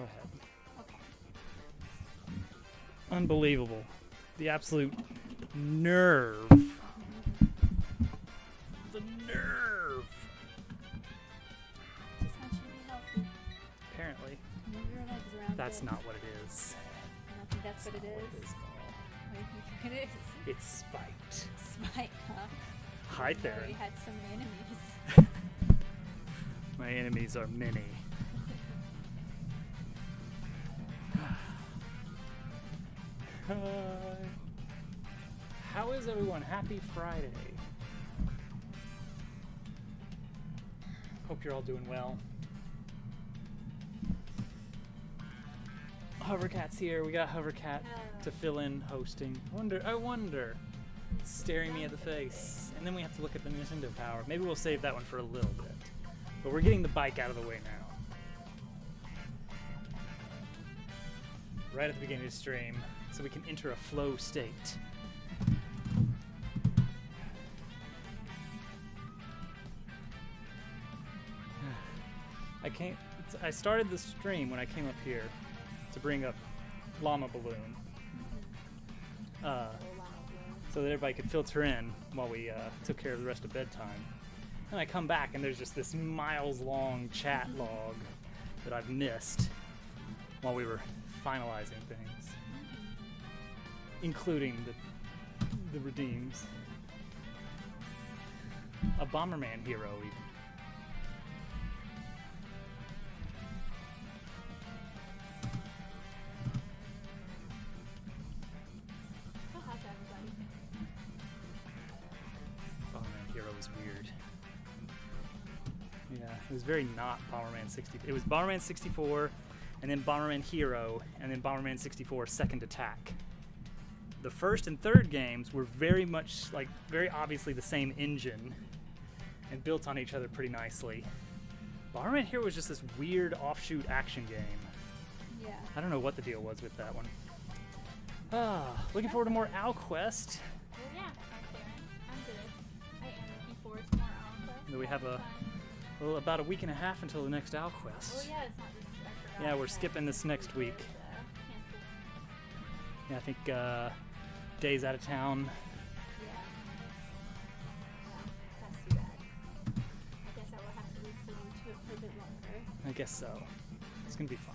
ahead. Okay. Unbelievable. The absolute nerve. The nerve. Just want you to be healthy. Apparently, Move your legs around. that's good. not what it is. I don't think that's what it is. What do you think it is? It's spite. Spite, huh? Hi, You Theron. already had so many enemies. My enemies are many. How is everyone? Happy Friday. Hope you're all doing well. Hovercat's here. We got Hovercat to fill in hosting. I wonder. Staring me at the face. And then we have to look at the Nintendo Power. Maybe we'll save that one for a little bit. But we're getting the bike out of the way now. Right at the beginning of the stream, so we can enter a flow state. I started the stream when I came up here to bring up Llama Balloon. So that everybody could filter in while we took care of the rest of bedtime. And I come back and there's just this miles-long chat log that I've missed while we were finalizing things, including the redeems. A Bomberman hero, even. Bomberman hero was weird. Yeah, it was very not Bomberman 64. It was Bomberman 64, and then Bomberman Hero, and then Bomberman 64 Second Attack. The first and third games were very much, very obviously the same engine, and built on each other pretty nicely. Bomberman Hero was just this weird offshoot action game. Yeah. I don't know what the deal was with that one. Looking forward to more OwlQuest. Well, yeah. Okay. I'm good. I am looking forward to more OwlQuest. Then we have about a week and a half until the next OwlQuest. Oh yeah, it's not this. I forgot Yeah, we're that skipping this next week. Canceled. Yeah, I think Days Out of Town. Yeah. That's too bad. I guess I will have to look forward to it for a bit longer. I guess so. It's gonna be fine.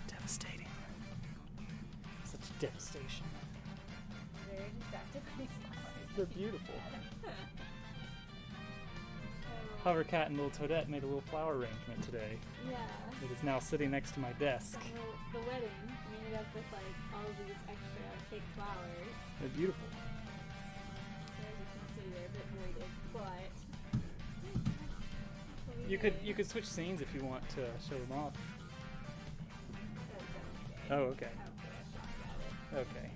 Devastating. Such devastation. Very distracted by these flowers. They're beautiful. Hovercat and Little Toadette made a little flower arrangement today. Yeah. It is now sitting next to my desk. So the wedding, we ended up with all of these extra fake flowers. They're beautiful. So as you can see, they're a bit voided, but You could switch scenes if you want to show them off. Oh, okay. Okay.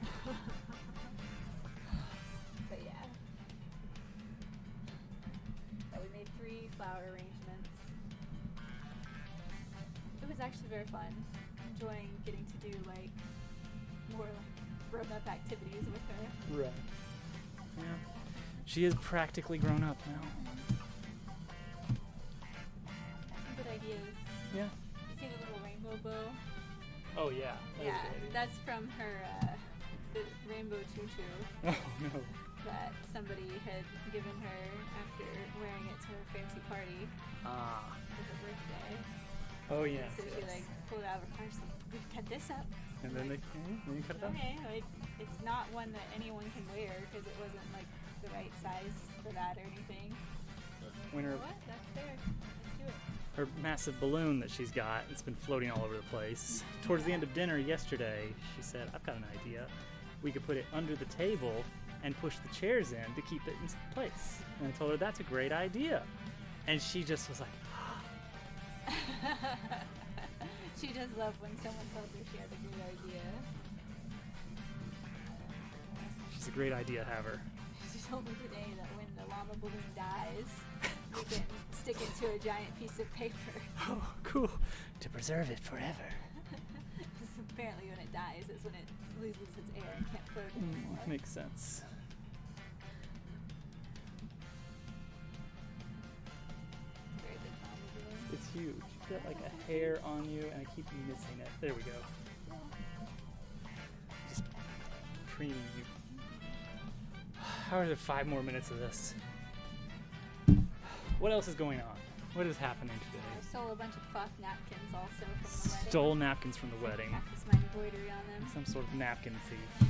But yeah. So we made 3 flower arrangements. It was actually very fun. Enjoying getting to do more grown-up activities with her. Right. Yeah. She is practically grown up now. Some good ideas. Yeah. You see the little rainbow bow? Oh yeah. That Yeah, was a good idea. that's from her the rainbow tutu Oh no. that somebody had given her after wearing it to her fancy party Ah. for her birthday. Oh yeah. So she pulled it out of her car. She's like, "We cut this up." And then they cut it up. Okay, it's not one that anyone can wear because it wasn't the right size for that or anything. Winner. What? That's fair. Let's do it. Her massive balloon that she's got, it's been floating all over the place. Towards the end of dinner yesterday, she said, I've got an idea. We could put it under the table and push the chairs in to keep it in place. And I told her, that's a great idea. And she just was like, She does love when someone tells her she has a good idea. she's a great idea haver. She told me today that when the llama balloon dies, we can stick it to a giant piece of paper. Oh, cool. To preserve it forever. Because apparently when it dies is when it loses its air and can't float anymore. Makes sense. It's a very big llama balloon. It's huge. get like a hair on you, and I keep missing it. There we go. Just preening you. How are there 5 more minutes of this? What else is going on? What is happening I today? stole a bunch of cloth napkins also from the wedding. Stole napkins from the wedding. Practice my embroidery on them. Some sort of napkin thief.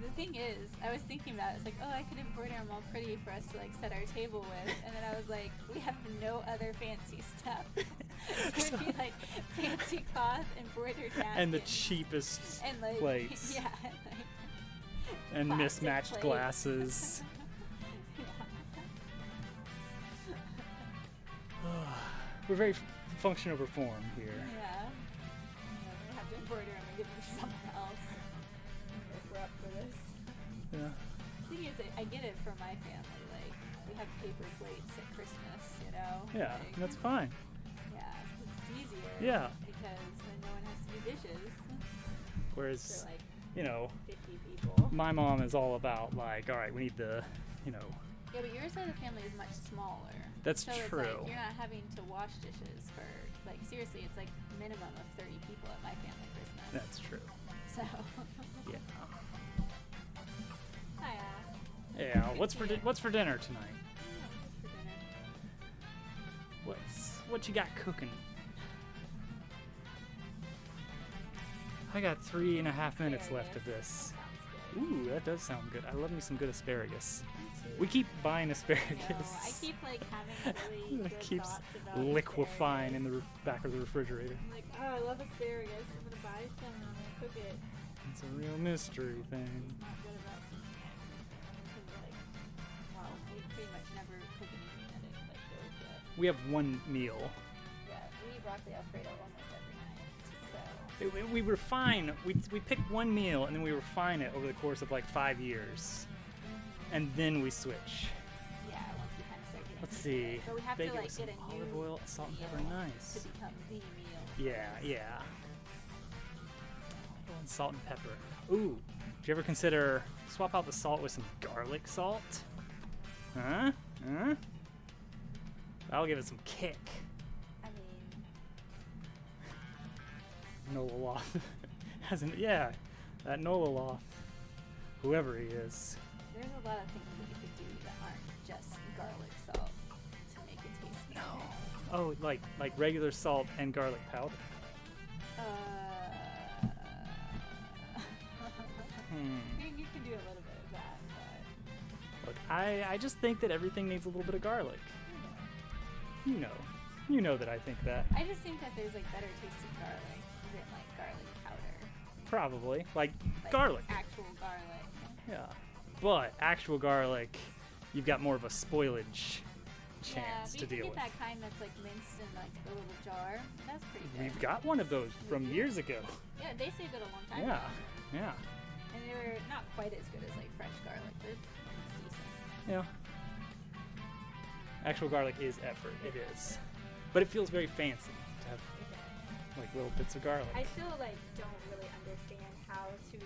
The thing is, I was thinking about it. It's like, oh, I could embroider them all pretty for us to like set our table with, and then I was like, we have no other fancy stuff. It would be like fancy cloth embroidered napkins And the cheapest and like plates. yeah, and, like, And plastic mismatched plates. glasses. We're very function over form here. Yeah. We have to embroider them and give them to someone else if we're up for this. Yeah. The thing is, I get it from my family. Like, we have paper plates at Christmas, you know? Yeah, Like, that's fine. yeah, it's easier. Yeah. Because then no one has to do dishes Whereas, for like you know, 50 people. my mom is all about like, all right, we need the, you know, Yeah, but your side of the family is much smaller. That's so It's true. like you're not having to wash dishes for, like, seriously, it's like minimum of 30 people at my family Christmas. that's true. So. Yeah. Hiya. Yeah. What's for dinner tonight? What's for dinner? What you got cooking? I got 3.5 minutes left of this. Sounds good. Ooh, that does sound good. I love me some good asparagus. Me too. We keep buying I asparagus. know, I keep like having really It good keeps thoughts about liquefying asparagus. in the back of the refrigerator. I'm like, oh, I love asparagus. I'm gonna buy some and I'm gonna cook it. It's a real mystery thing. It's not good about because like, well, we pretty much never cook anything that it like goes with. We have one meal. Yeah, we eat broccoli Alfredo almost every night. So We refine. We pick one meal and then we refine it over the course of like 5 years, and then we switch. yeah, once we kind of start getting Let's into see. it. But we have Bake to it like with some get a olive new oil, salt and meal pepper. Nice. to become the meal. Yeah, yeah. Oh, and salt and pepper. Ooh, did you ever consider swap out the salt with some garlic salt? Huh? Huh? That'll give it some kick. I mean, Nololoth hasn't. Yeah, that Nololoth, whoever he is. there's a lot of things that you could do that aren't just garlic salt to make it taste No. better. Oh, like regular salt and garlic powder. You can do a little bit of that, but Look, I just think that everything needs a little bit of garlic. You know that I think that. I just think that there's like better tasting garlic than like garlic powder. Probably like Like garlic. Actual garlic. Yeah, but actual garlic, you've got more of a spoilage chance Yeah, but to you can deal get with. that kind that's like minced in like a little jar. That's pretty good. We've got one of those from years ago. Yeah, they saved it a long time Yeah, ago. yeah, And they were not quite as good as like fresh garlic, but it's decent. yeah. Actual garlic is effort. It is, but it feels very fancy to have like little bits of garlic. I still like don't really understand how to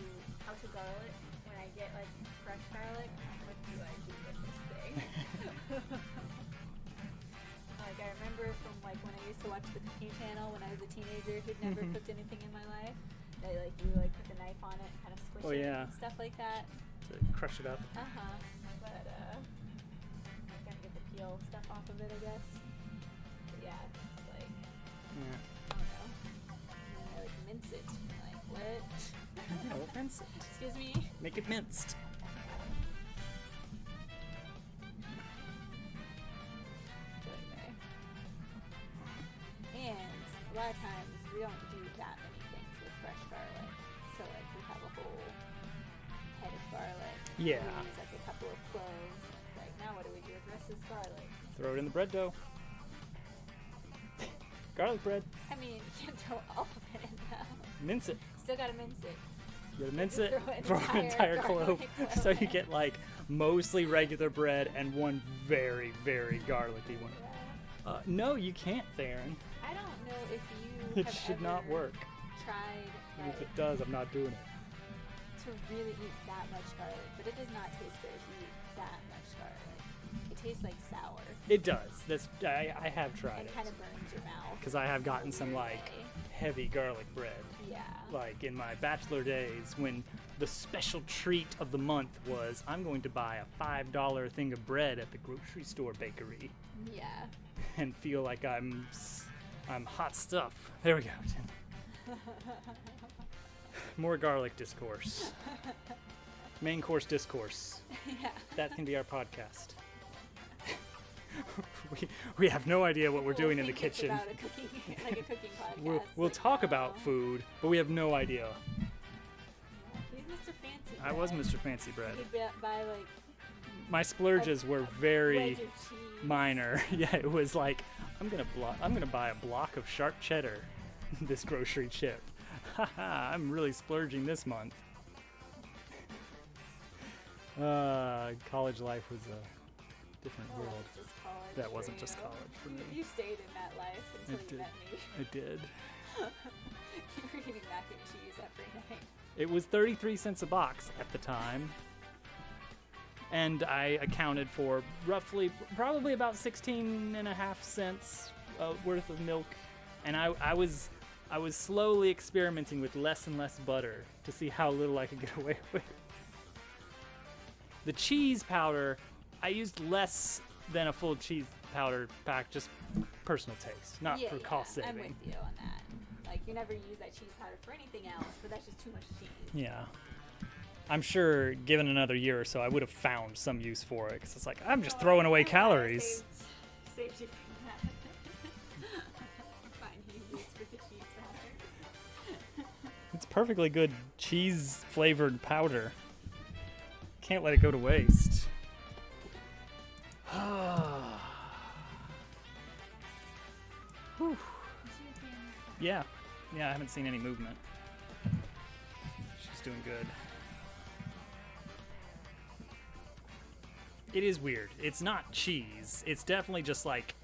garlic when I get like fresh garlic. What do I do with this thing? Like I remember from like when I used to watch the Cooking Channel when I was a teenager who'd never Mhm. cooked anything in my life. They like you like put the knife on it and kind of squish Oh, it yeah. and stuff like that. To crush it up. But gotta get the peel stuff off of it, I guess. But yeah, it's like Yeah. I don't know. And then I like mince it. I'm like, what? No, mince it. Excuse me? Make it minced. But anyway. And a lot of times we don't do that many things with fresh garlic. So like we have a whole head of garlic. Yeah. We use like a couple of cloves. And it's like, now what do we do with the rest of this garlic? Throw it in the bread dough. Garlic bread. I mean, you can't throw all of it in though. Mince it. Still gotta mince it. You gotta mince Just it. throw Throw an an entire entire clove. garlic So you clove. get like mostly regular bread and one very, very garlicky one. Yeah. No, you can't, Theron. I don't know if you It have should not ever work. tried And if like, it does, I'm not doing it. to really eat that much garlic, but it does not taste good if you eat that much garlic. It tastes like sour. It does. I have tried It it. kind of burns your mouth. Because I have gotten some Weird like way. heavy garlic bread. Yeah. Like in my bachelor days, when the special treat of the month was I'm going to buy a $5 thing of bread at the grocery store bakery Yeah. and feel like I'm hot stuff. There we go. More garlic discourse. Main course discourse. Yeah. That can be our podcast. we have no idea what we're We'll doing in the think it's kitchen. about a cooking, like a cooking podcast. We'll like, talk no. about food, but we have no idea. He's Mr. Fancy. I was Bread. Mr. Fancy Bread. He'd buy like My splurges were very wedge of cheese. minor. Yeah, it was like I'm gonna buy a block of sharp cheddar this grocery trip. Haha, I'm really splurging this month. College life was a different That world. wasn't just college That for wasn't you. just college for me. You stayed in that life until you did. met me. I did. You were eating mac and cheese every night. It was 33 cents a box at the time. And I accounted for probably about 16 and a half cents worth of milk. And I was slowly experimenting with less and less butter to see how little I could get away with. The cheese powder, I used less than a full cheese powder pack, just personal taste, not yeah, for yeah, cost saving. I'm with you on that. Like, you never use that cheese powder for anything else, but that's just too much cheese. Yeah. I'm sure given another year or so, I would have found some use for it. Because it's like, I'm just throwing away calories. Saved you from that. Finding use for the cheese powder. It's perfectly good cheese flavored powder. Can't let it go to waste. Whew. Yeah. Yeah, I haven't seen any movement. She's doing good. It is weird. It's not cheese. It's definitely just like,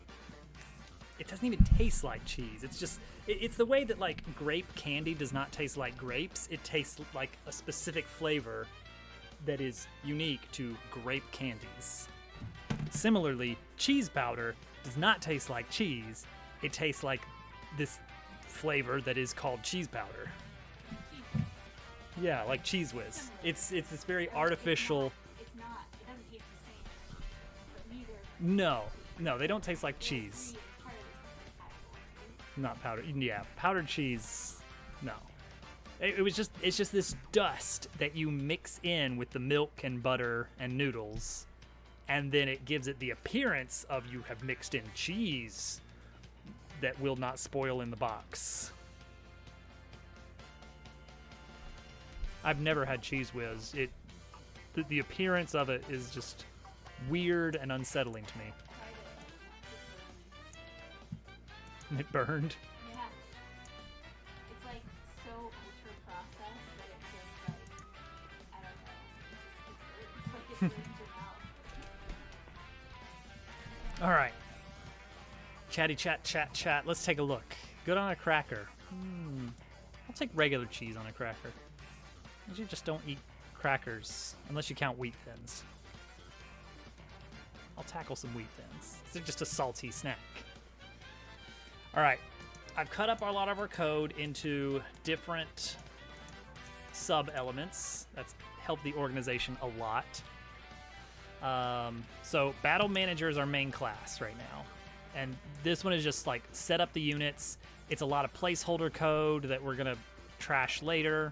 it doesn't even taste like cheese. It's just, it's the way that like grape candy does not taste like grapes. It tastes like a specific flavor that is unique to grape candies. Similarly, cheese powder does not taste like cheese. It tastes like this flavor that is called cheese powder. Yeah, like Cheese Whiz. It's this very artificial. It's not. It doesn't taste the same. But neither. No, they don't taste like cheese. Not powdered. Yeah, powdered cheese. No. It's just this dust that you mix in with the milk and butter and noodles, and then it gives it the appearance of you have mixed in cheese that will not spoil in the box. I've never had Cheese Whiz. The appearance of it is just weird and unsettling to me. It burned. Yeah. It's like so ultra processed that it just like, I don't know. It hurts. Like it burns your mouth. All right. Chatty chat. Let's take a look. Good on a cracker. I'll take regular cheese on a cracker. You just don't eat crackers unless you count Wheat Thins. I'll tackle some Wheat Thins. It's just a salty snack. All right. I've cut up a lot of our code into different sub-elements. That's helped the organization a lot. So Battle Manager is our main class right now. And this one is just like set up the units. It's a lot of placeholder code that we're going to trash later.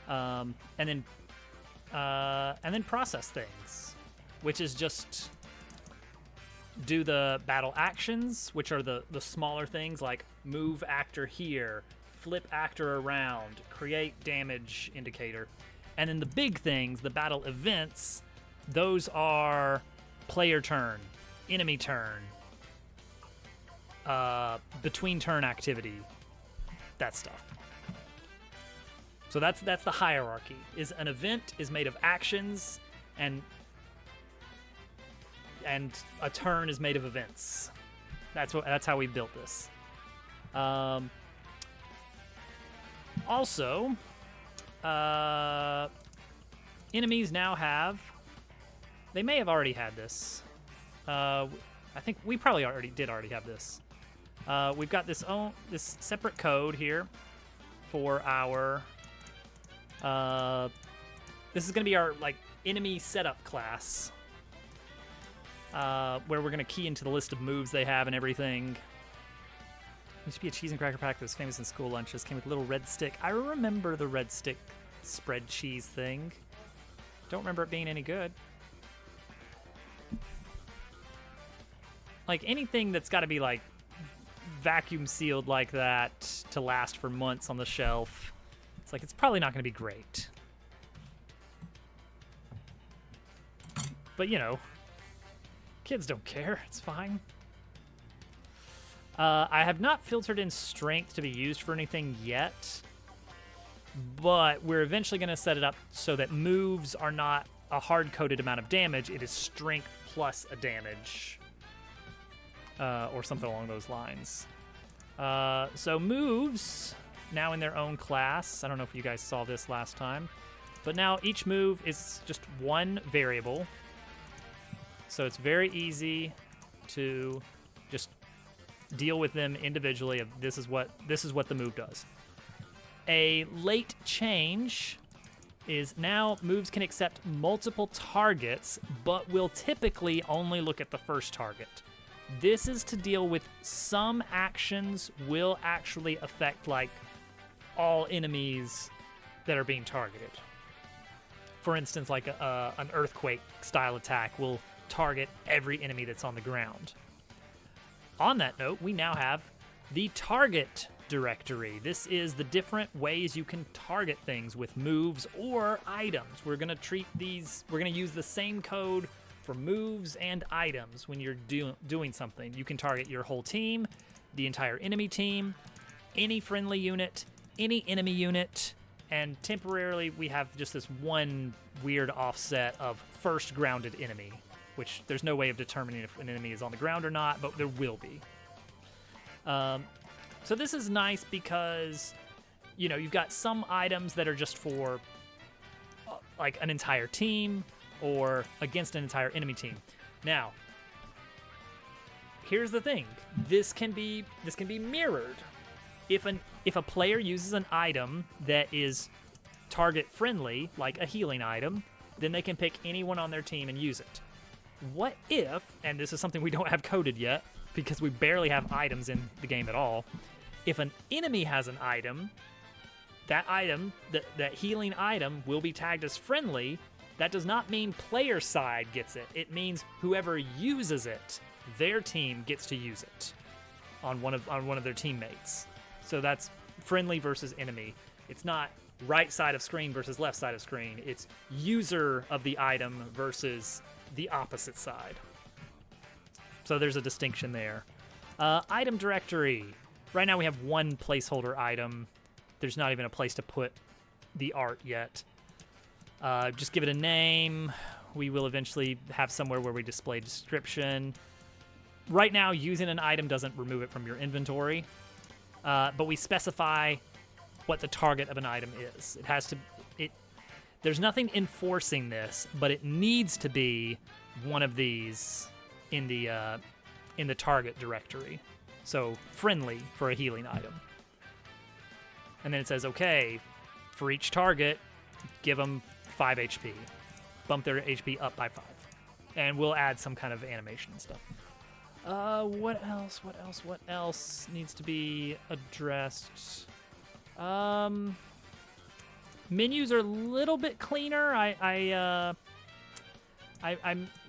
And then process things, which is just do the battle actions, which are the smaller things like move actor here, flip actor around, create damage indicator. And then the big things, the battle events, those are player turn, enemy turn, between turn activity, that stuff. So that's the hierarchy. Is an event is made of actions, and a turn is made of events. That's how we built this. Also, enemies now have. They may have already had this. I think we probably already have this. We've got this separate code here for our. This is going to be our like enemy setup class, where we're going to key into the list of moves they have and everything. Used to be a cheese and cracker pack that was famous in school lunches. Came with a little red stick. I remember the red stick spread cheese thing. Don't remember it being any good. Like anything that's got to be like vacuum sealed like that to last for months on the shelf, it's like it's probably not going to be great. But you know, kids don't care. It's fine. I have not filtered in strength to be used for anything yet, but we're eventually going to set it up so that moves are not a hard-coded amount of damage. It is strength plus a damage, or something along those lines. So moves, now in their own class. I don't know if you guys saw this last time, but now each move is just one variable. So it's very easy to just deal with them individually. Of this is what the move does. A late change is now moves can accept multiple targets, but will typically only look at the first target. This is to deal with some actions will actually affect like all enemies that are being targeted. For instance, like an earthquake style attack will target every enemy that's on the ground. On that note, we now have the target directory. This is the different ways you can target things with moves or items. We're going to use the same code for moves and items when you're doing something. You can target your whole team, the entire enemy team, any friendly unit, any enemy unit, and temporarily we have just this one weird offset of first grounded enemy, which there's no way of determining if an enemy is on the ground or not, but there will be. So this is nice because, you know, you've got some items that are just for like an entire team or against an entire enemy team. Now, here's the thing. This can be mirrored. If a player uses an item that is target friendly, like a healing item, then they can pick anyone on their team and use it. What if, and this is something we don't have coded yet because we barely have items in the game at all, if an enemy has an item, that healing item will be tagged as friendly. That does not mean player side gets it. It means whoever uses it, their team gets to use it on one of their teammates. So that's friendly versus enemy. It's not right side of screen versus left side of screen. It's user of the item versus the opposite side. So there's a distinction there. Item directory. Right now we have one placeholder item. There's not even a place to put the art yet. Just give it a name. We will eventually have somewhere where we display description. Right now, using an item doesn't remove it from your inventory, but we specify what the target of an item is. It has to. There's nothing enforcing this, but it needs to be one of these in the target directory. So friendly for a healing item. And then it says, okay, for each target, give them 5 HP. Bump their HP up by 5. And we'll add some kind of animation and stuff. What else needs to be addressed? Menus are a little bit cleaner. I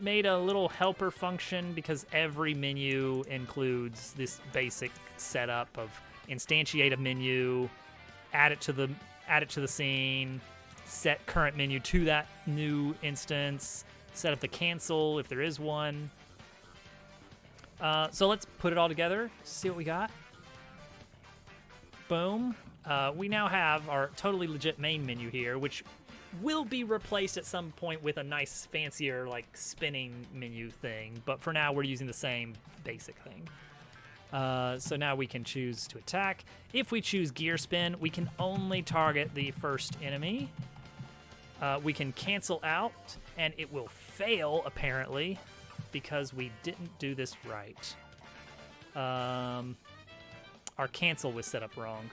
made a little helper function because every menu includes this basic setup of instantiate a menu, add it to the scene, set current menu to that new instance, set up the cancel if there is one. So let's put it all together, see what we got. Boom. We now have our totally legit main menu here, which will be replaced at some point with a nice fancier like spinning menu thing, but for now we're using the same basic thing. So now we can choose to attack. If we choose gear spin, we can only target the first enemy. We can cancel out and it will fail apparently. because we didn't do this right. Our cancel was set up wrong.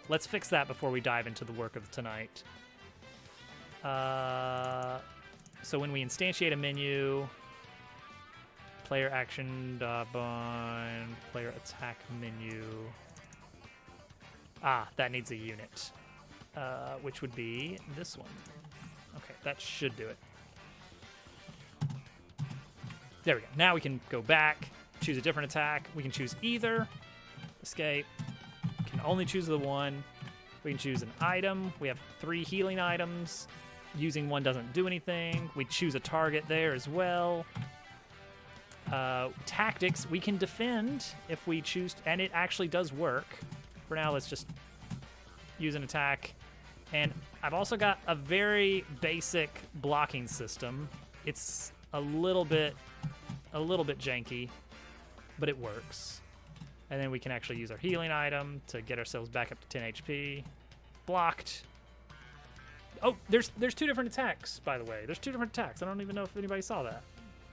Let's fix that before we dive into the work of tonight. So when we instantiate a menu, player action, bind, player attack menu. That needs a unit, which would be this one. Okay, that should do it. There we go. Now we can go back, choose a different attack. We can choose either. Escape. Can only choose the one. We can choose an item. We have 3 healing items. Using one doesn't do anything. We choose a target there as well. Tactics, we can defend if we choose, and it actually does work. For now, let's just use an attack. And I've also got a very basic blocking system. It's a little bit janky, but it works. And then we can actually use our healing item to get ourselves back up to 10 HP. Blocked. Oh, there's 2 different attacks, by the way. There's 2 different attacks. I don't even know if anybody saw that.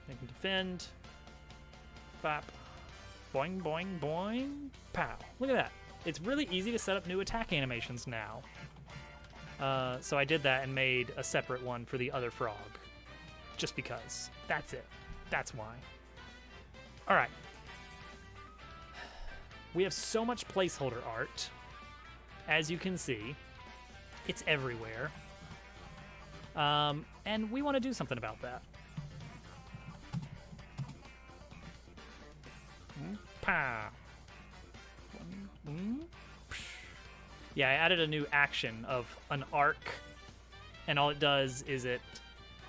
You can defend. Bop. Boing, boing, boing. Pow. Look at that. It's really easy to set up new attack animations now. So I did that and made a separate one for the other frog. Just because. That's it. That's why. All right. We have so much placeholder art. As you can see, it's everywhere. And we want to do something about that. Pow. Yeah, I added a new action of an arc, and all it does is it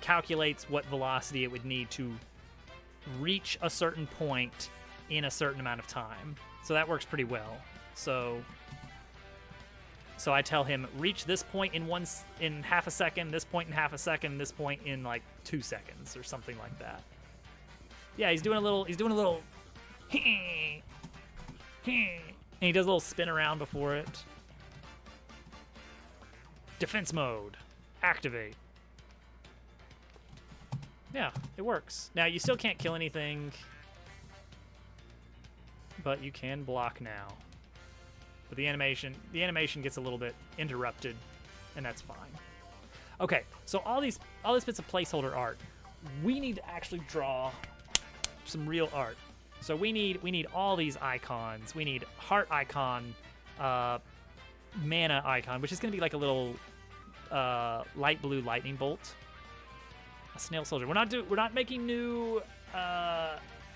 calculates what velocity it would need to reach a certain point in a certain amount of time. So that works pretty well. So I tell him, reach this point in half a second, this point in half a second, this point in like 2 seconds or something like that. Yeah, he's doing a little and he does a little spin around before it. Defense mode. Activate. Yeah, it works. Now, you still can't kill anything, but you can block now. But the animation gets a little bit interrupted, and that's fine. Okay, so all these bits of placeholder art, we need to actually draw some real art. So we need all these icons. We need heart icon, mana icon, which is going to be like a little light blue lightning bolt. A snail soldier. We're not making new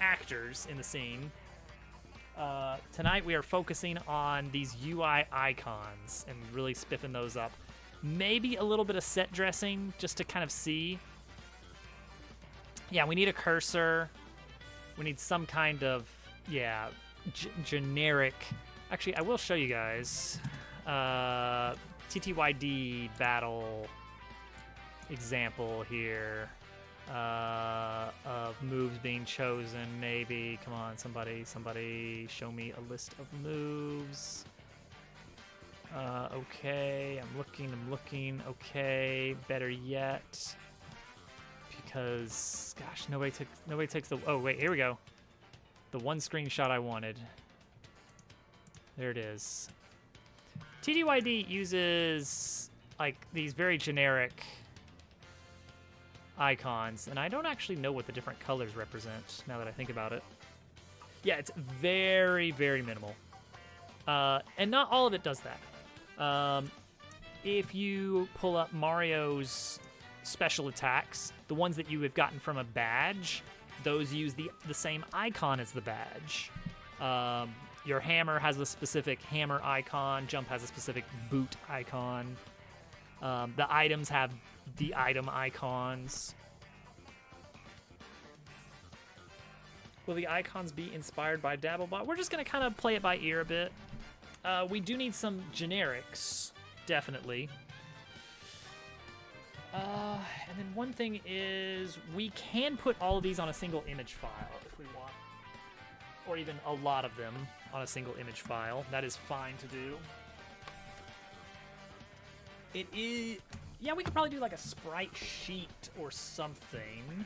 actors in the scene. Tonight we are focusing on these UI icons and really spiffing those up. Maybe a little bit of set dressing just to kind of see. Yeah, we need a cursor. We need some kind of, generic. Actually, I will show you guys. TTYD battle example here of moves being chosen, maybe. Come on, somebody show me a list of moves. Okay, I'm looking. Okay, better yet. Because, gosh, nobody takes the... Oh, wait, here we go. The one screenshot I wanted. There it is. TTYD uses, like, these very generic icons, and I don't actually know what the different colors represent, now that I think about it. Yeah, it's very, very minimal. And not all of it does that. If you pull up Mario's special attacks, the ones that you have gotten from a badge, those use the same icon as the badge. Your hammer has a specific hammer icon, jump has a specific boot icon. The items have the item icons. Will the icons be inspired by Dabblebot? We're just going to kind of play it by ear a bit. We do need some generics, definitely. And then one thing is we can put all of these on a single image file if we want. Or even a lot of them on a single image file. That is fine to do. It is... Yeah, we could probably do like a sprite sheet or something.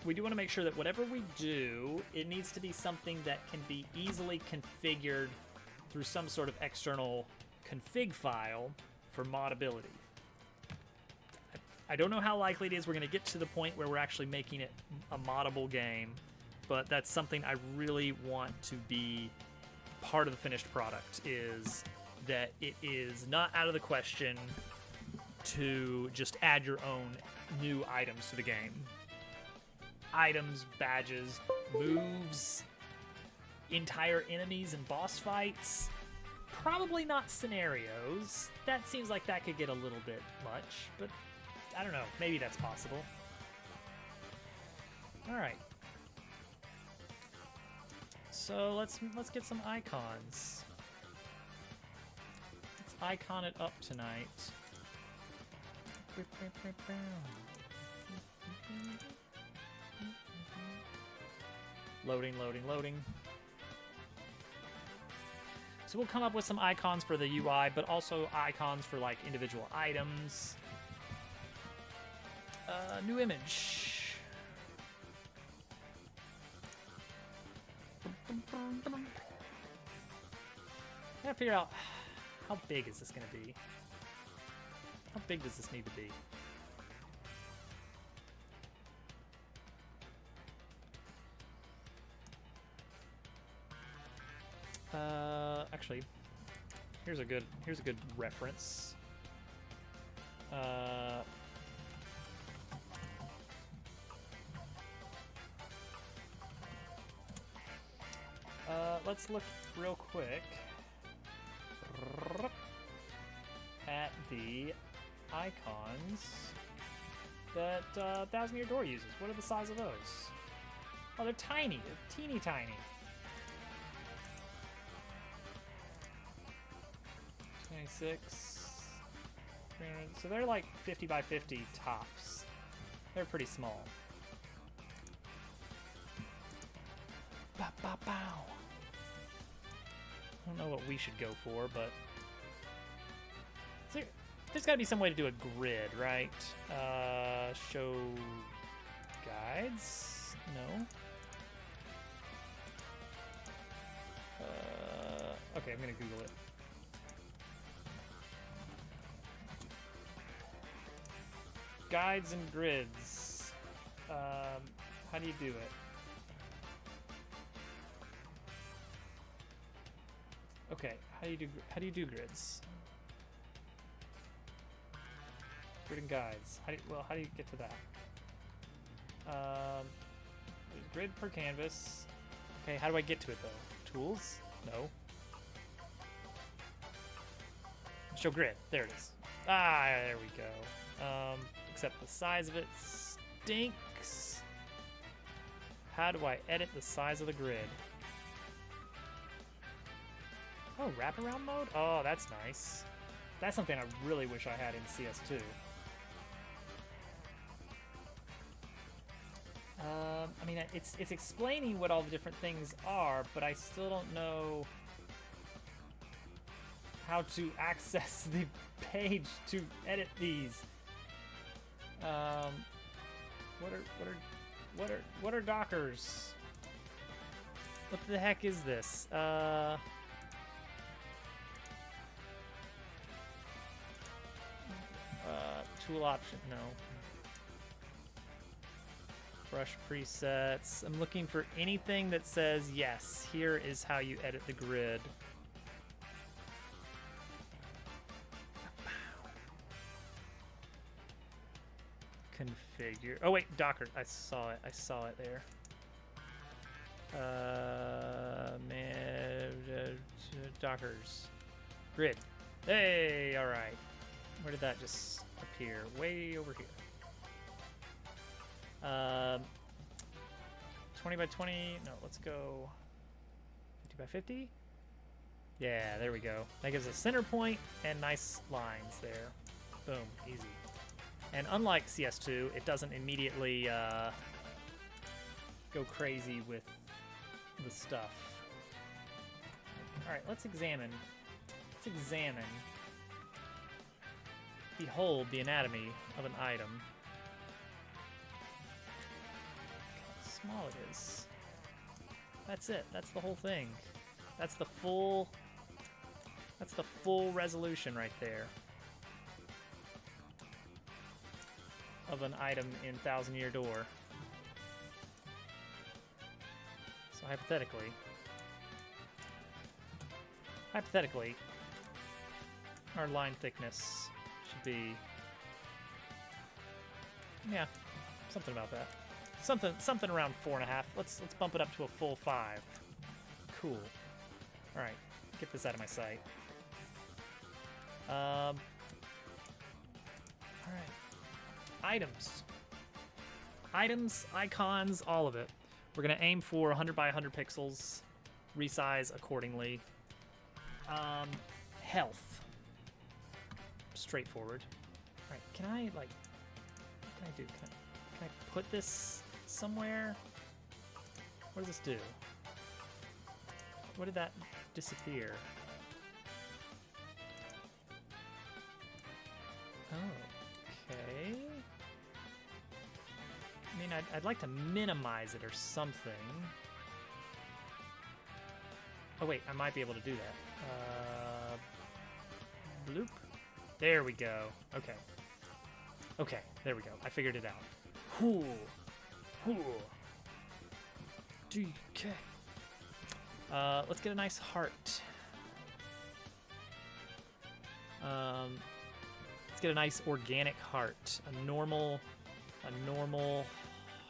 we do want to make sure that whatever we do, it needs to be something that can be easily configured through some sort of external config file for modability. I don't know how likely it is we're going to get to the point where we're actually making it a moddable game, but that's something I really want to be part of the finished product, is that it is not out of the question to just add your own new items to the game. Items, badges, moves, entire enemies and boss fights. Probably not scenarios. That seems like that could get a little bit much, but I don't know. Maybe that's possible. All right. So let's get some icons. Let's icon it up tonight. Loading, loading, loading. So we'll come up with some icons for the UI, but also icons for like individual items. New image. I gotta figure out how big is this gonna be. How big does this need to be? Actually, here's a good reference. Let's look real quick at the icons that Thousand Year Door uses. What are the size of those? Oh, they're tiny. They're teeny tiny. 26, 300. So they're like 50 by 50 tops. They're pretty small. Bow, bow, bow. I don't know what we should go for, but there's got to be some way to do a grid, right? Show guides? No. Okay, I'm gonna Google it. Guides and grids. How do you do it? Okay, how do you do grids? Grid and guides. How do you get to that? There's grid per canvas. Okay, how do I get to it though? Tools? No. Show grid. There it is. Ah, there we go. Except the size of it stinks. How do I edit the size of the grid? Oh, wraparound mode? Oh, that's nice. That's something I really wish I had in CS2. I mean, it's explaining what all the different things are, but I still don't know how to access the page to edit these. What are Dockers? What the heck is this? Tool option, no. Brush presets. I'm looking for anything that says, yes, here is how you edit the grid. Configure. Oh wait, Docker. I saw it there. Dockers. Grid. Hey, all right. Where did that just appear? Way over here. 20 by 20. No, let's go 50 by 50. Yeah, there we go. That gives a center point and nice lines there. Boom, easy. And unlike CS2, it doesn't immediately go crazy with the stuff. All right, let's examine. Behold the anatomy of an item. small it is. That's it. That's the whole thing. That's the full resolution right there of an item in Thousand Year Door. So hypothetically, our line thickness should be, yeah, something about that. Something around 4.5. Let's bump it up to a full 5. Cool. All right, get this out of my sight. All right. Items, icons, all of it. We're gonna aim for 100 by 100 pixels, resize accordingly. Health. Straightforward. All right, can I what can I do? Can I put this somewhere? What does this do? What did that disappear? Oh, okay. I mean, I'd like to minimize it or something. Oh wait, I might be able to do that. Bloop. There we go. Okay. Okay, there we go. I figured it out. Whoo. Whoo. DK. Let's get a nice heart. Let's get a nice organic heart. A normal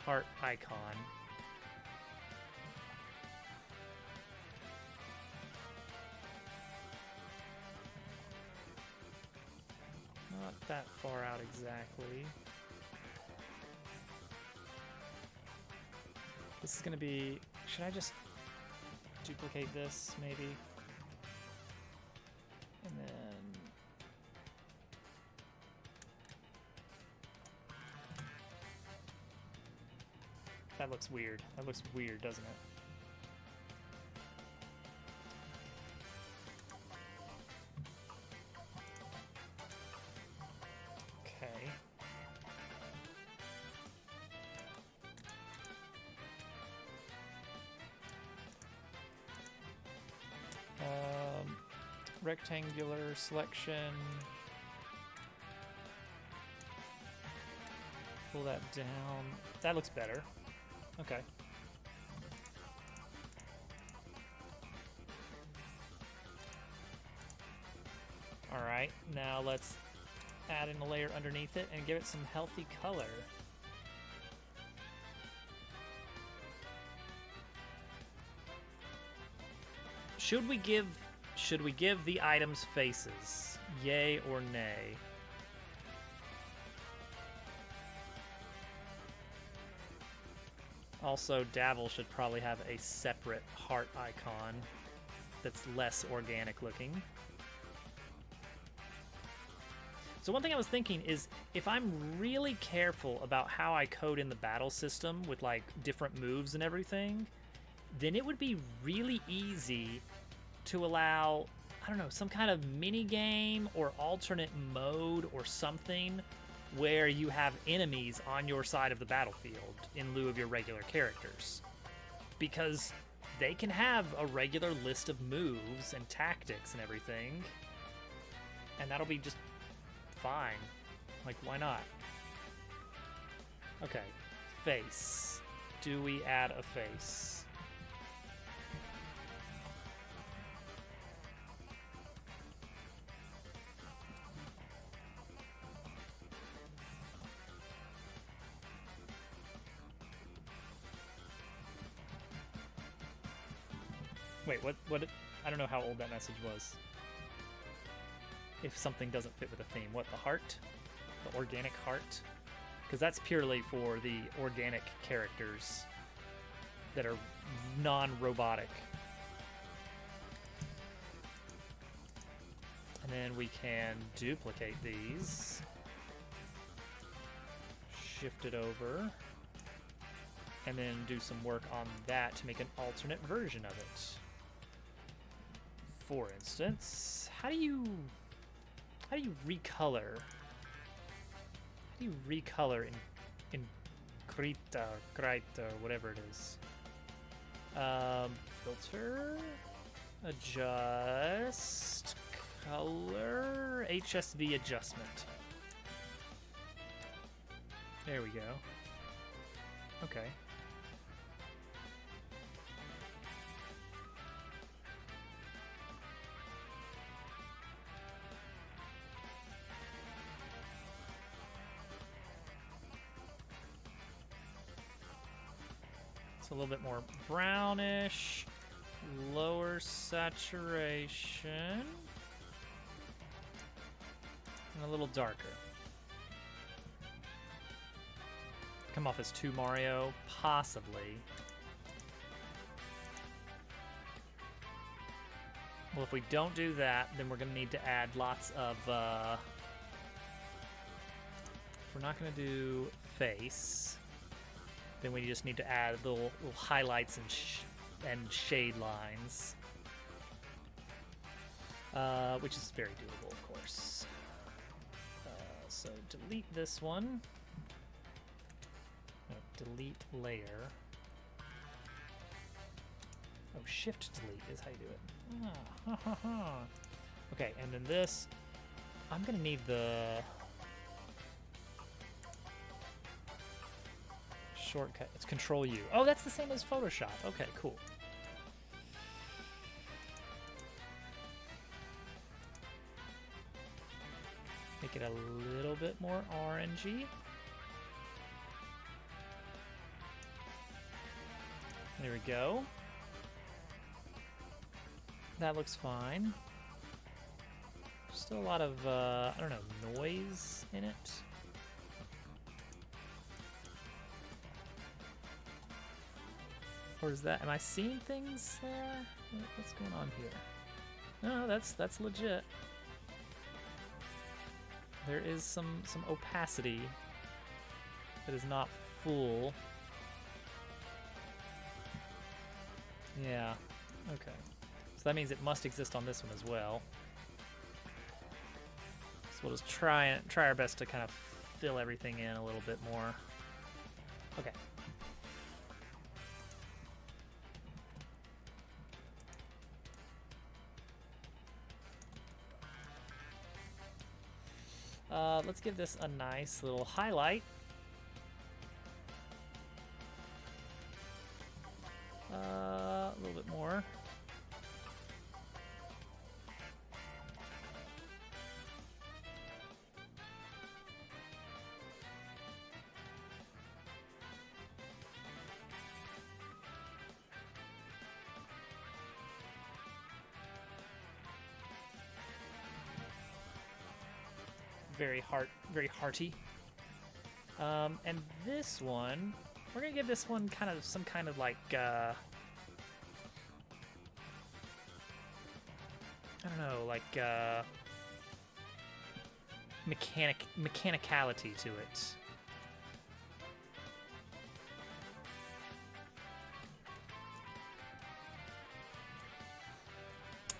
heart icon. Not that far out exactly. This is gonna be, should I just duplicate this maybe? And then that looks weird. That looks weird, doesn't it? Okay. Rectangular selection. Pull that down. That looks better. Okay. All right, now let's add in a layer underneath it and give it some healthy color. Should we give the items faces? Yay or nay? Also, Davil should probably have a separate heart icon that's less organic looking. So one thing I was thinking is, if I'm really careful about how I code in the battle system with like different moves and everything, then it would be really easy to allow, I don't know, some kind of mini game or alternate mode or something where you have enemies on your side of the battlefield in lieu of your regular characters. Because they can have a regular list of moves and tactics and everything, and that'll be just fine. Like, why not? Okay, face. Do we add a face? Wait, what, I don't know how old that message was. If something doesn't fit with a theme. What, the heart? The organic heart? Because that's purely for the organic characters that are non-robotic. And then we can duplicate these. Shift it over. And then do some work on that to make an alternate version of it. For instance, how do you recolor? How do you recolor in Krita, Krita, whatever it is. Filter, adjust, color, HSV adjustment. There we go. Okay. It's a little bit more brownish, lower saturation, and a little darker. Come off as too Mario, possibly. Well, if we don't do that, then we're gonna need to add lots of, if we're not gonna do face, then we just need to add little highlights and shade lines, which is very doable, of course. So delete this one. No, delete layer. Oh, shift delete is how you do it. Okay, and then this, I'm gonna need the shortcut. It's Control U. Oh, that's the same as Photoshop. Okay, cool. Make it a little bit more orangey. There we go. That looks fine. Still a lot of, I don't know, noise in it. Or is that, am I seeing things there? What's going on here? No, that's legit. There is some opacity that is not full. Yeah, okay. So that means it must exist on this one as well. So we'll just try our best to kind of fill everything in a little bit more. Okay. Let's give this a nice little highlight. A little bit more. Very hearty. And this one, we're gonna give this one kind of some kind of like I don't know, like mechanicality to it.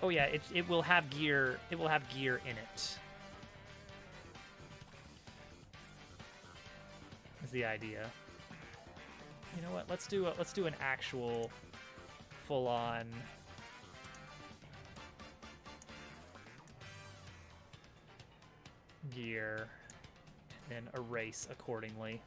Oh yeah, it will have gear. It will have gear in it. Is the idea. You know what? Let's do an actual full-on gear and then erase accordingly.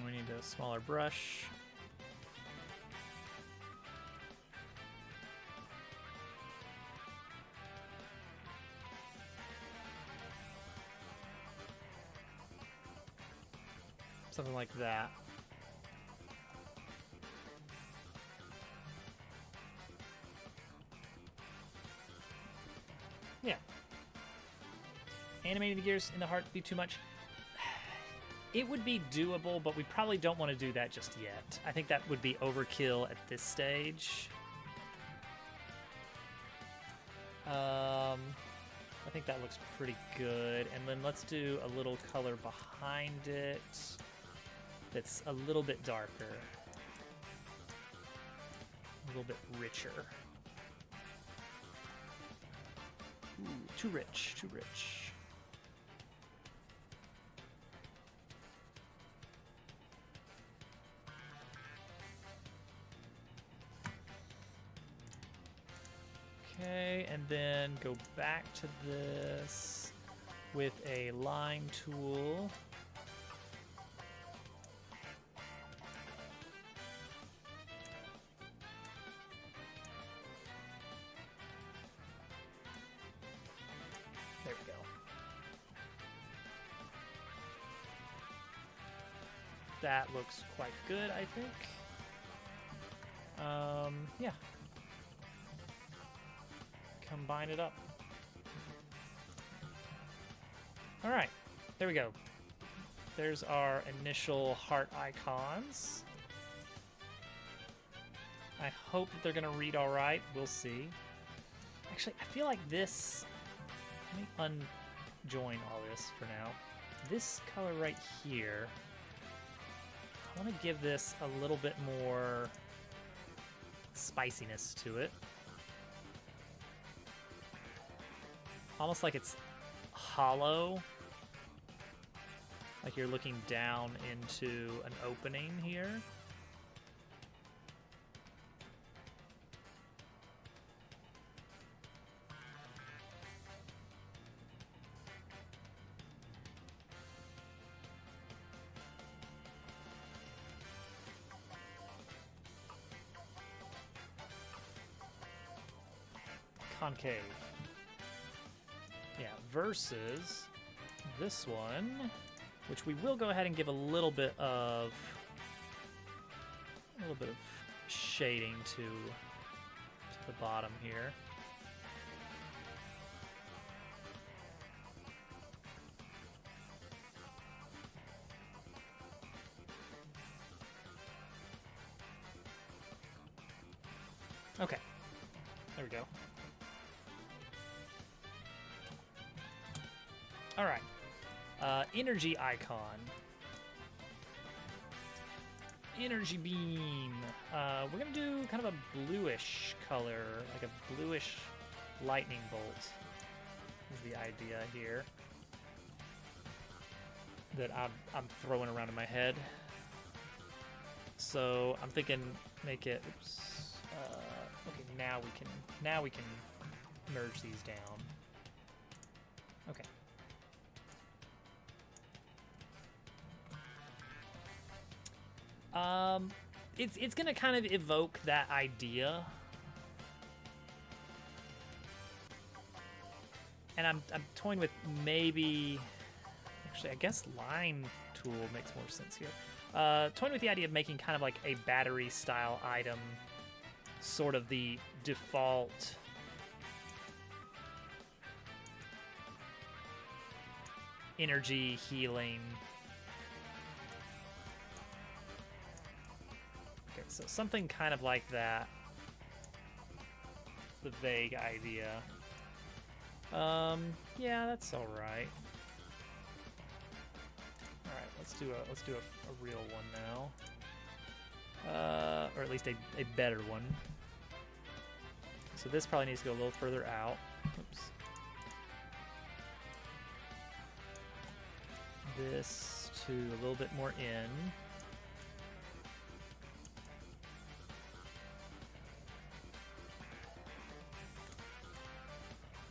We need a smaller brush. Something like that. Yeah. Animating the gears in the heart be too much. It would be doable, but we probably don't want to do that just yet. I think that would be overkill at this stage. I think that looks pretty good. And then let's do a little color behind it that's a little bit darker. A little bit richer. Ooh, too rich, too rich. Okay, and then go back to this with a line tool. There we go. That looks quite good, I think. Yeah. Combine it up. All right, there we go. There's our initial heart icons. I hope that they're gonna read all right. We'll see. Actually, I feel like this, let me unjoin all this for now. This color right here, I want to give this a little bit more spiciness to it. Almost like it's hollow, like you're looking down into an opening here. Concave. Yeah, versus this one, which we will go ahead and give a little bit of shading to the bottom here. Okay, there we go. All right, energy icon. Energy beam. We're gonna do kind of a bluish color, like a bluish lightning bolt is the idea here that I'm throwing around in my head. So I'm thinking make it, oops, okay, now we can merge these down. Okay. It's gonna kind of evoke that idea, and I'm toying with maybe, actually I guess line tool makes more sense here. Toying with the idea of making kind of like a battery style item, sort of the default energy healing. Okay, so something kind of like that. It's the vague idea. Yeah, that's all right. All right, let's do a real one now, or at least a better one. So this probably needs to go a little further out. Oops. This to a little bit more in.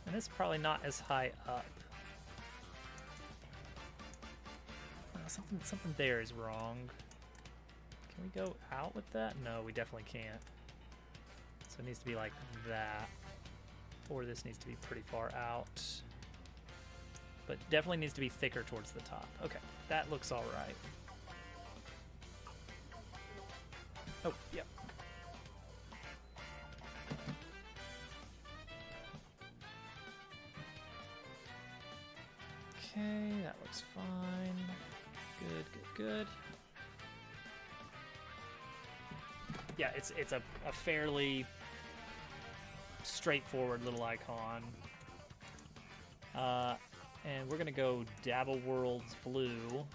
And it's probably not as high up. Something there is wrong. Can we go out with that? No, we definitely can't. So it needs to be like that. Or this needs to be pretty far out. But definitely needs to be thicker towards the top. Okay, that looks all right. Oh, yep. Okay, that looks fine. Good, good, good. Yeah, it's a fairly straightforward little icon. And we're gonna go Dabble Worlds Blue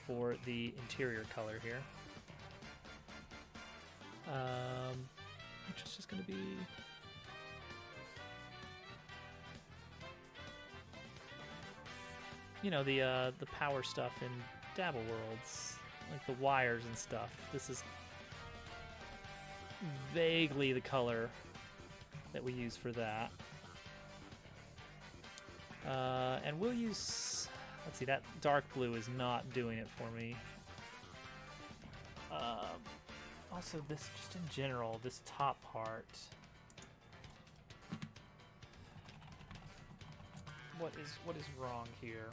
for the interior color here. Which is just gonna be the power stuff in Dabble Worlds, like the wires and stuff. This is vaguely the color that we use for that. And we'll use, let's see, that dark blue is not doing it for me. Also, this, just in general, this top part. What is wrong here?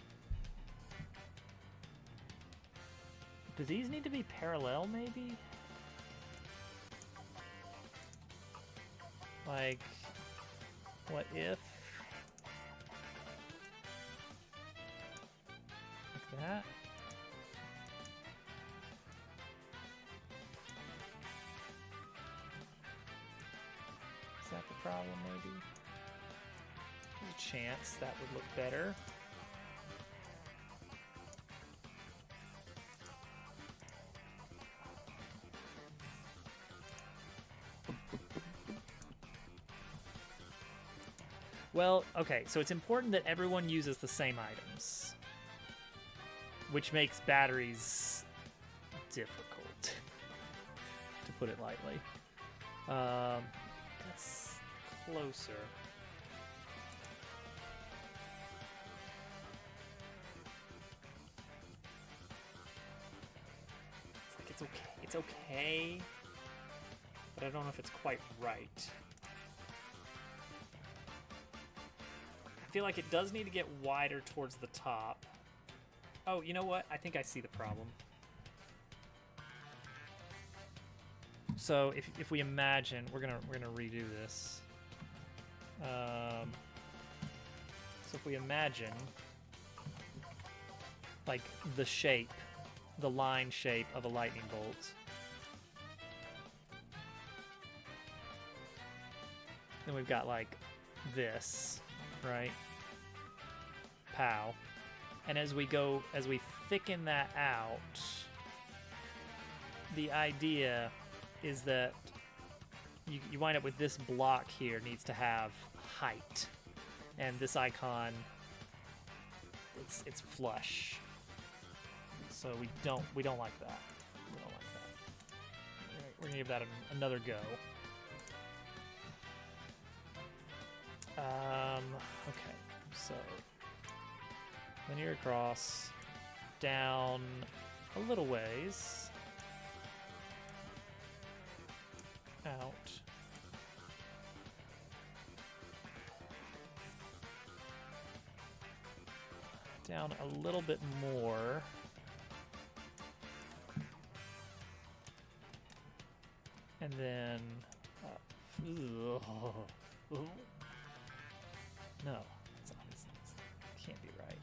Do these need to be parallel, maybe? Like, what if? Like that? Is that the problem, maybe? There's a chance that would look better. Well, okay, so it's important that everyone uses the same items, which makes batteries difficult, to put it lightly. That's closer. It's like it's okay, but I don't know if it's quite right. I feel like it does need to get wider towards the top. Oh, you know what? I think I see the problem. So if we imagine, we're gonna redo this. So if we imagine like the shape, the line shape of a lightning bolt, then we've got like this, right? Pow. And as we thicken that out, the idea is that you wind up with this block here needs to have height, and this icon, it's flush. So we don't like that. We don't like that. We're gonna give that another go. Okay, so linear across, down a little ways, out, down a little bit more, and then up. No, it's obvious. It can't be right.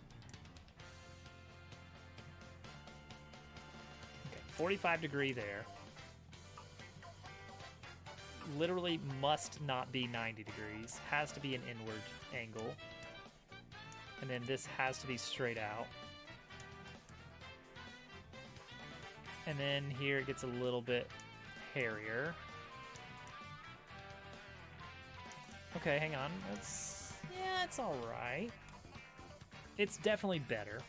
Okay, 45 degree there. Literally must not be 90 degrees. Has to be an inward angle. And then this has to be straight out. And then here it gets a little bit hairier. Okay, hang on. Yeah, it's all right. It's definitely better.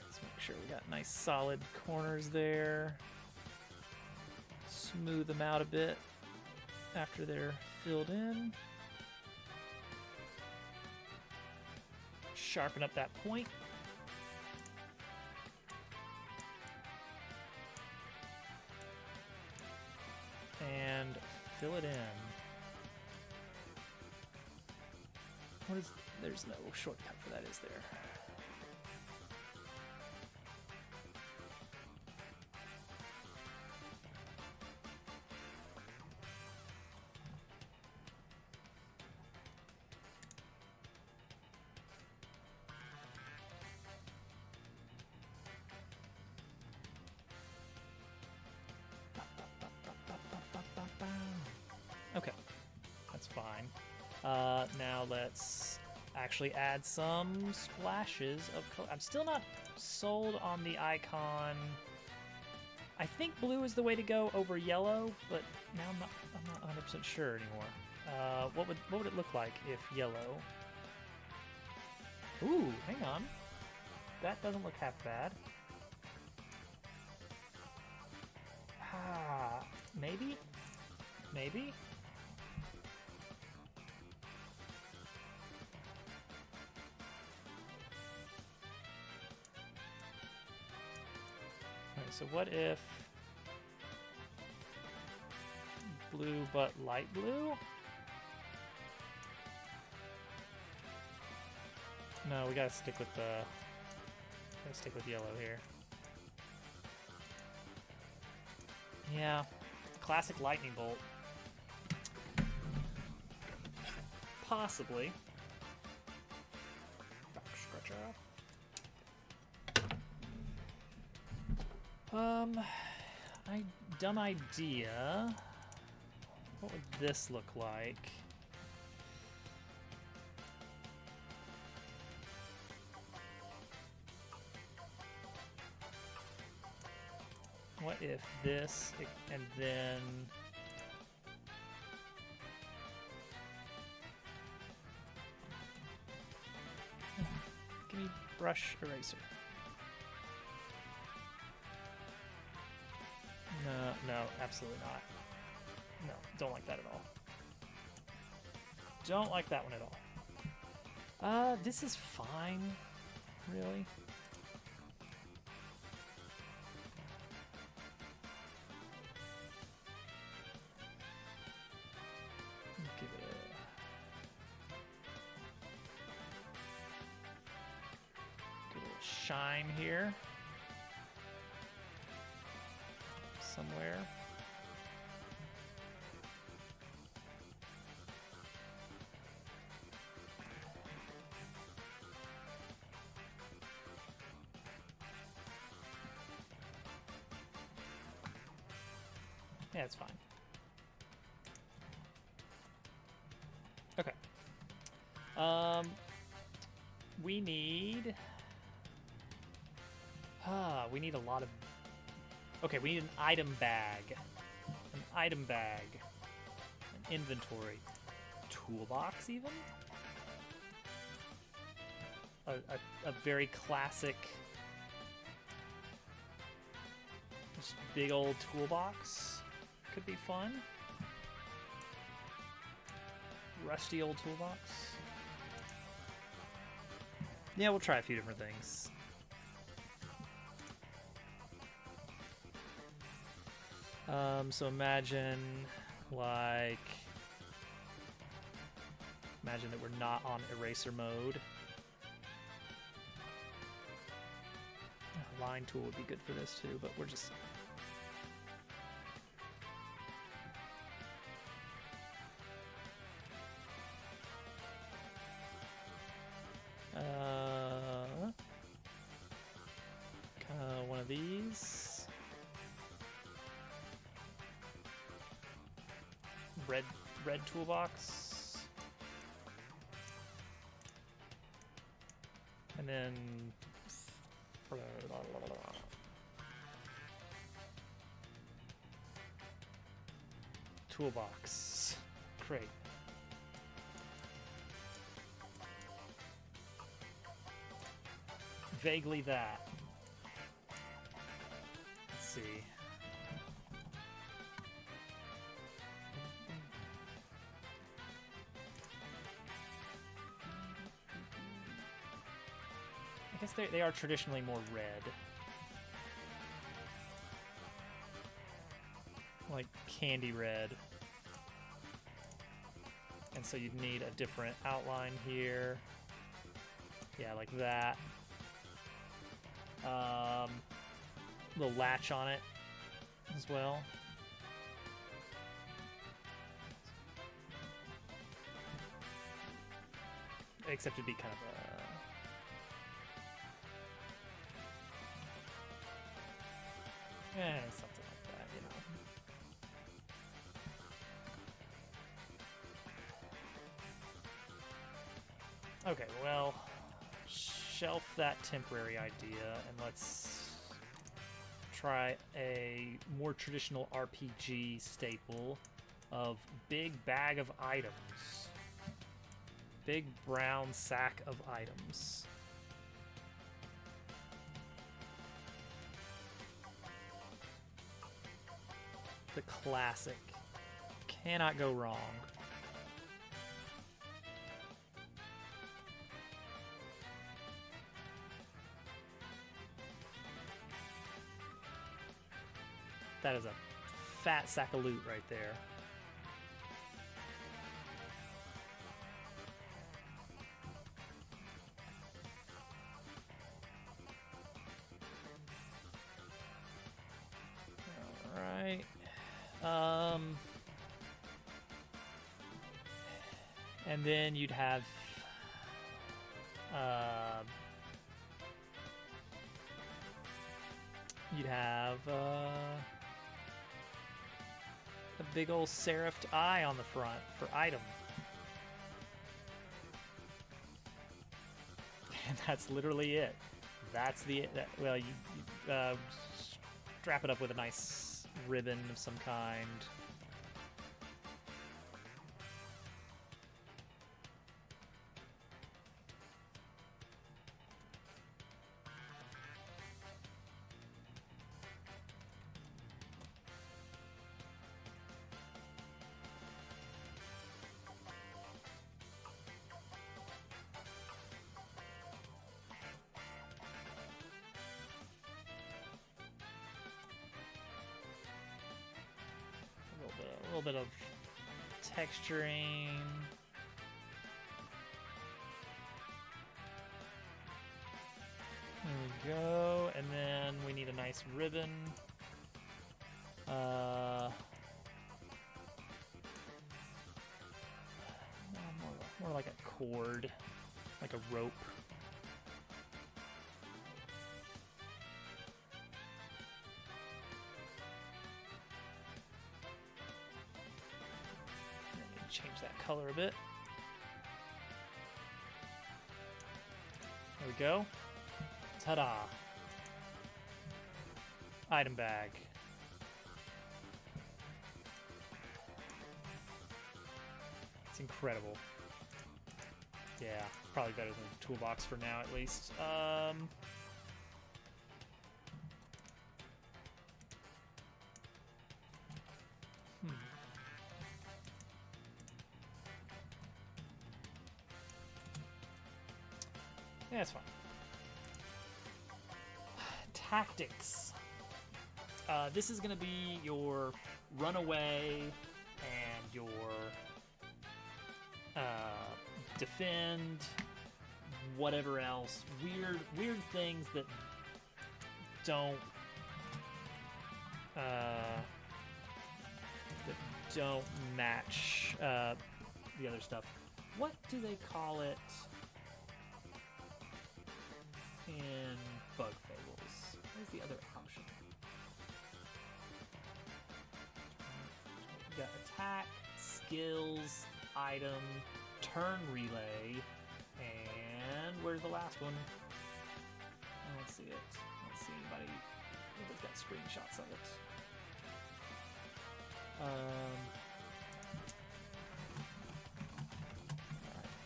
Let's make sure we got nice solid corners there. Smooth them out a bit after they're filled in. Sharpen up that point. And fill it in. There's no shortcut for that, is there? Okay, that's fine. Now let's actually add some splashes of color. I'm still not sold on the icon. I think blue is the way to go over yellow, but now I'm not 100% sure anymore. What would it look like if yellow? Ooh, hang on. That doesn't look half bad. Ah, maybe? Maybe? Alright, so what if blue but light blue? No, we gotta stick with yellow here. Yeah, classic lightning bolt. Possibly. Back scratcher. Dumb idea. What would this look like? What if this, and then... Give me brush eraser. No, absolutely not. No, don't like that at all. Don't like that one at all. This is fine, really. Give it a little shine here. Somewhere. Yeah, it's fine. Okay. We need... we need a lot of... Okay, we need an item bag. An item bag. An inventory. Toolbox, even? A very classic... Just big old toolbox. Could be fun. Rusty old toolbox. Yeah, we'll try a few different things. So imagine that we're not on eraser mode. A line tool would be good for this too, but we're just... one of these. Red toolbox. And then toolbox. Great. Vaguely that. Let's see. I guess they are traditionally more red. Like candy red. And so you'd need a different outline here. Yeah, like that. Little latch on it as well. Except it'd be kind of something like that, you know. Okay, well, shelf that temporary idea and let's try a more traditional RPG staple of big bag of items. Big brown sack of items. The classic. Cannot go wrong. That is a fat sack of loot right there. All right. And then you'd have a big old serifed eye on the front for item. And that's literally it. That's well, you strap it up with a nice ribbon of some kind. A little bit of texturing. There we go, and then we need a nice ribbon. More like a cord, like a rope. Change that color a bit. There we go. Ta-da! Item bag. It's incredible. Yeah, probably better than the toolbox for now, at least. Yeah, it's fine. Tactics. This is going to be your runaway and your defend, whatever else. Weird things that don't match the other stuff. What do they call it in Bug Fables? Where's the other option? You got attack, skills, item, turn relay, and where's the last one? I don't see it. I don't see anybody's got screenshots of it. Alright,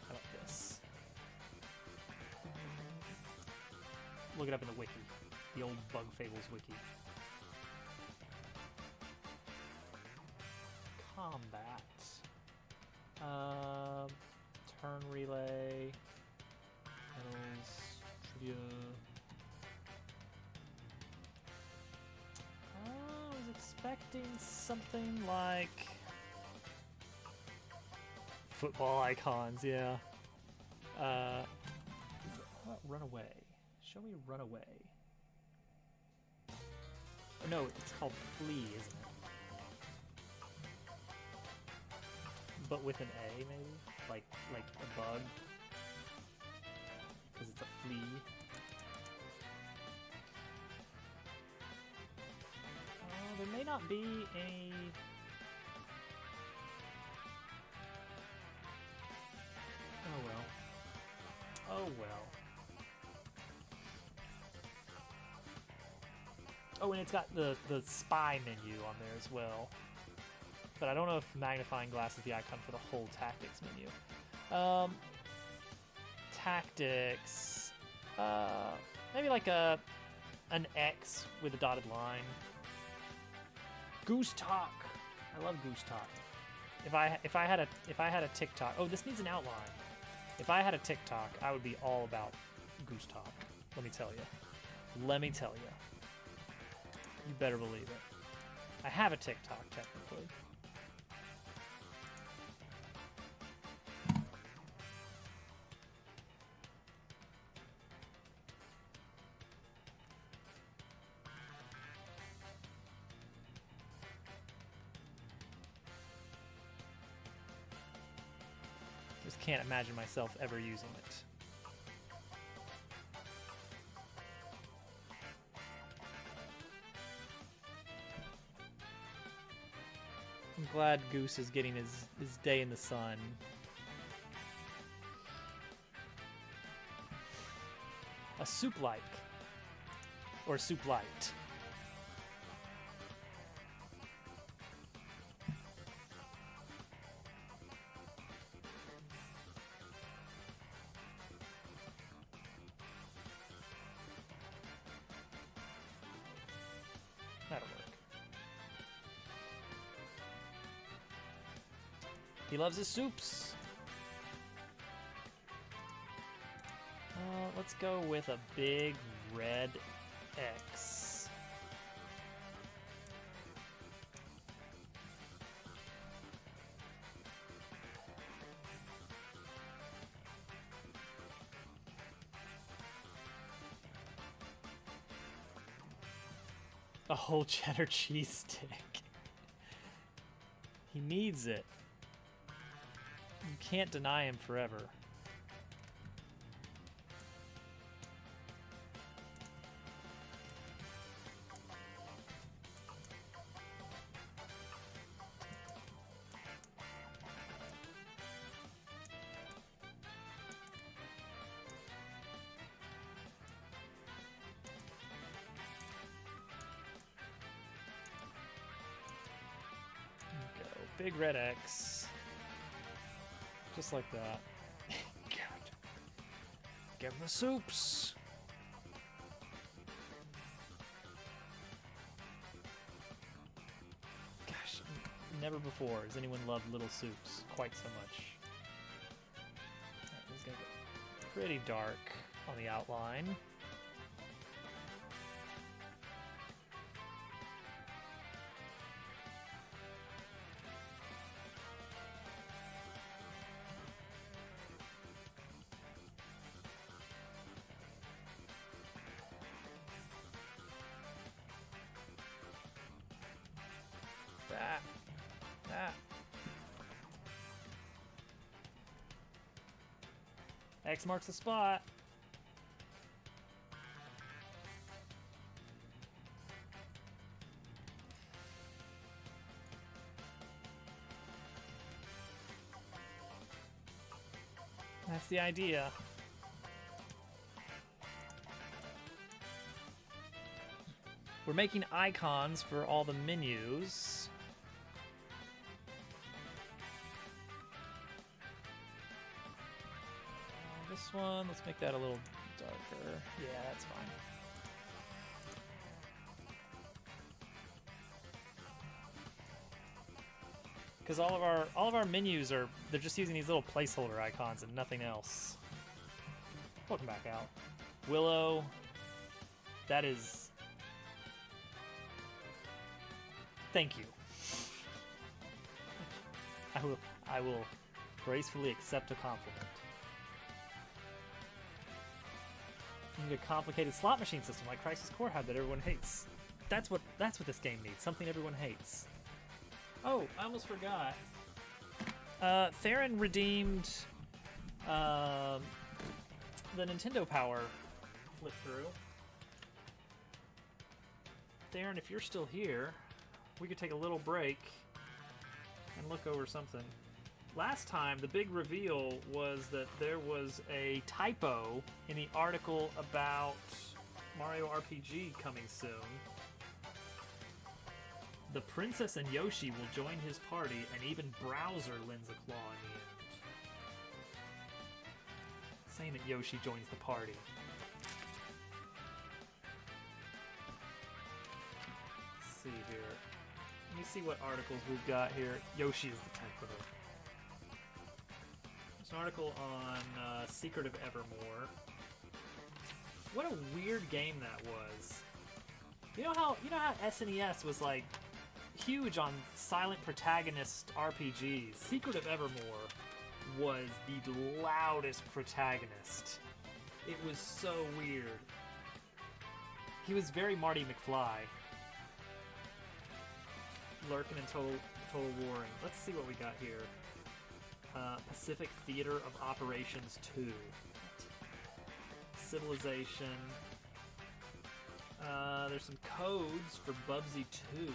how about this? Look it up in the wiki. The old Bug Fables wiki. Combat. Turn relay. Medals. Trivia. I was expecting something like football icons, yeah. How about Runaway? Show me Runaway. Oh, no, it's called Flee, isn't it? But with an A, maybe? Like a bug? Because it's a flea. There may not be any... Oh well. well. Oh, and it's got the spy menu on there as well. But I don't know if magnifying glass is the icon for the whole tactics menu. Tactics. Maybe like an X with a dotted line. Goose Talk. I love Goose Talk. If I had a TikTok. Oh, this needs an outline. If I had a TikTok, I would be all about Goose Talk. Let me tell you. Let me tell you. You better believe it. I have a TikTok technically. Just can't imagine myself ever using it. I'm glad Goose is getting his day in the sun. A soup like. Or soup light. That'll work. He loves his soups. Let's go with a big red X. A whole cheddar cheese stick. He needs it. You can't deny him forever. Big red X. Just like that. God. Give him the soups. Gosh, never before has anyone loved little soups quite so much. Alright, this is gonna get pretty dark on the outline. X marks the spot. That's the idea. We're making icons for all the menus. This one, let's make that a little darker. Yeah, that's fine. Because all of our menus they're just using these little placeholder icons and nothing else. Welcome back out. Willow, that is. Thank you. I will gracefully accept a compliment. You need a complicated slot machine system like Crisis Core had that everyone hates. That's what this game needs. Something everyone hates. Oh, I almost forgot. Theron redeemed the Nintendo Power flip through. Theron, if you're still here, we could take a little break and look over something. last time the big reveal was that there was a typo in the article about Mario RPG coming soon. The princess and Yoshi will join his party, and even Bowser lends a claw in the end. Saying that Yoshi joins the party. Let's see here. Let me see what articles we've got here. Yoshi is the type of it. There's an article on Secret of Evermore. What a weird game that was. You know how SNES was like huge on silent protagonist RPGs. Secret of Evermore was the loudest protagonist. It was so weird. He was very Marty McFly. Lurking in Total Warring. Let's see what we got here. Pacific Theater of Operations 2. Civilization. There's some codes for Bubsy 2 and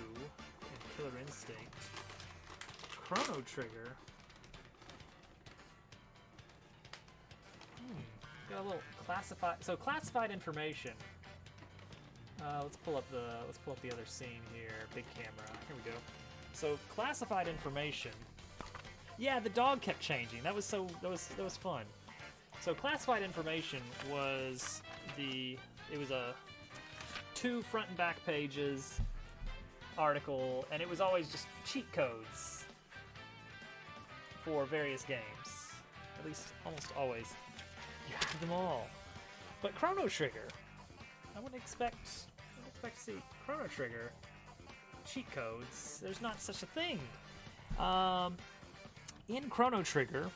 Killer Instinct. Chrono Trigger. Got a little classified. So classified information. Let's pull up the other scene here. Big camera. Here we go. So classified information. Yeah, the dog kept changing. That was fun. So classified information was it was a 2 front and back pages article, and it was always just cheat codes for various games. At least almost always. You have them all. But Chrono Trigger, I wouldn't expect to see Chrono Trigger cheat codes. There's not such a thing. In Chrono Trigger,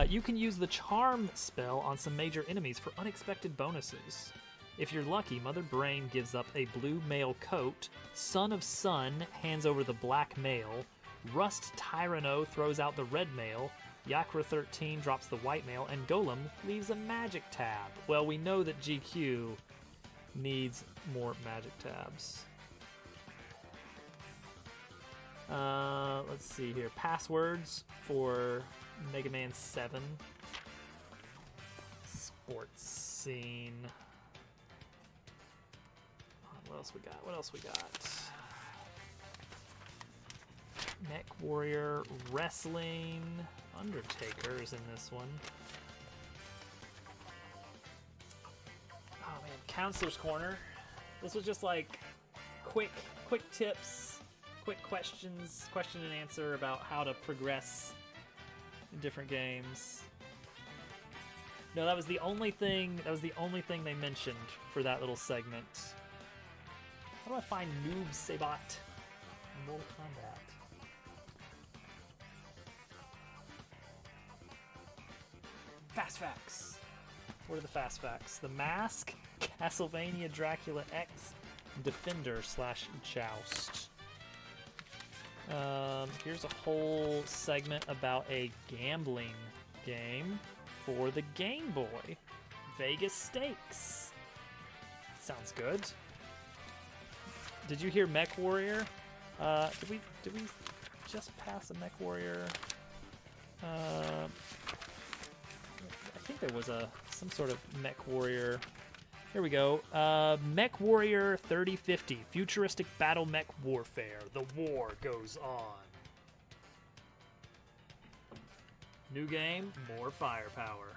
you can use the Charm spell on some major enemies for unexpected bonuses. If you're lucky, Mother Brain gives up a blue male coat, Son of Sun hands over the black male, Rust Tyranno throws out the red male, Yakra 13 drops the white male, and Golem leaves a magic tab. Well, we know that GQ needs more magic tabs. Let's see here. Passwords for Mega Man 7. Sports scene. What else we got? Mech Warrior, Wrestling, Undertaker is in this one. Oh man, Counselor's Corner. This was just like quick tips, quick questions, question and answer about how to progress in different games. No, that was the only thing they mentioned for that little segment. How do I find Noob Saibot in Mortal Kombat? Fast facts. What are the fast facts? The Mask, Castlevania Dracula X, Defender / Joust. Here's a whole segment about a gambling game for the Game Boy. Vegas Stakes. Sounds good. Did you hear Mech Warrior? Did we just pass a Mech Warrior? I think there was some sort of Mech Warrior. Here we go. Mech Warrior 3050, futuristic battle mech warfare. The war goes on. New game, more firepower.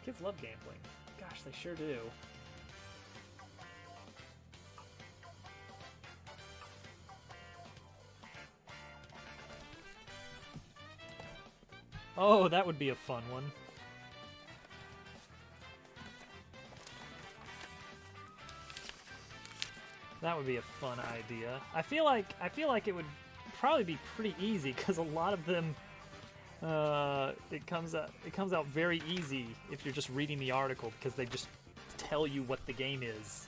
Kids love gambling. Gosh, they sure do. Oh, that would be a fun one. That would be a fun idea. I feel like it would probably be pretty easy because a lot of them it comes out very easy if you're just reading the article because they just tell you what the game is.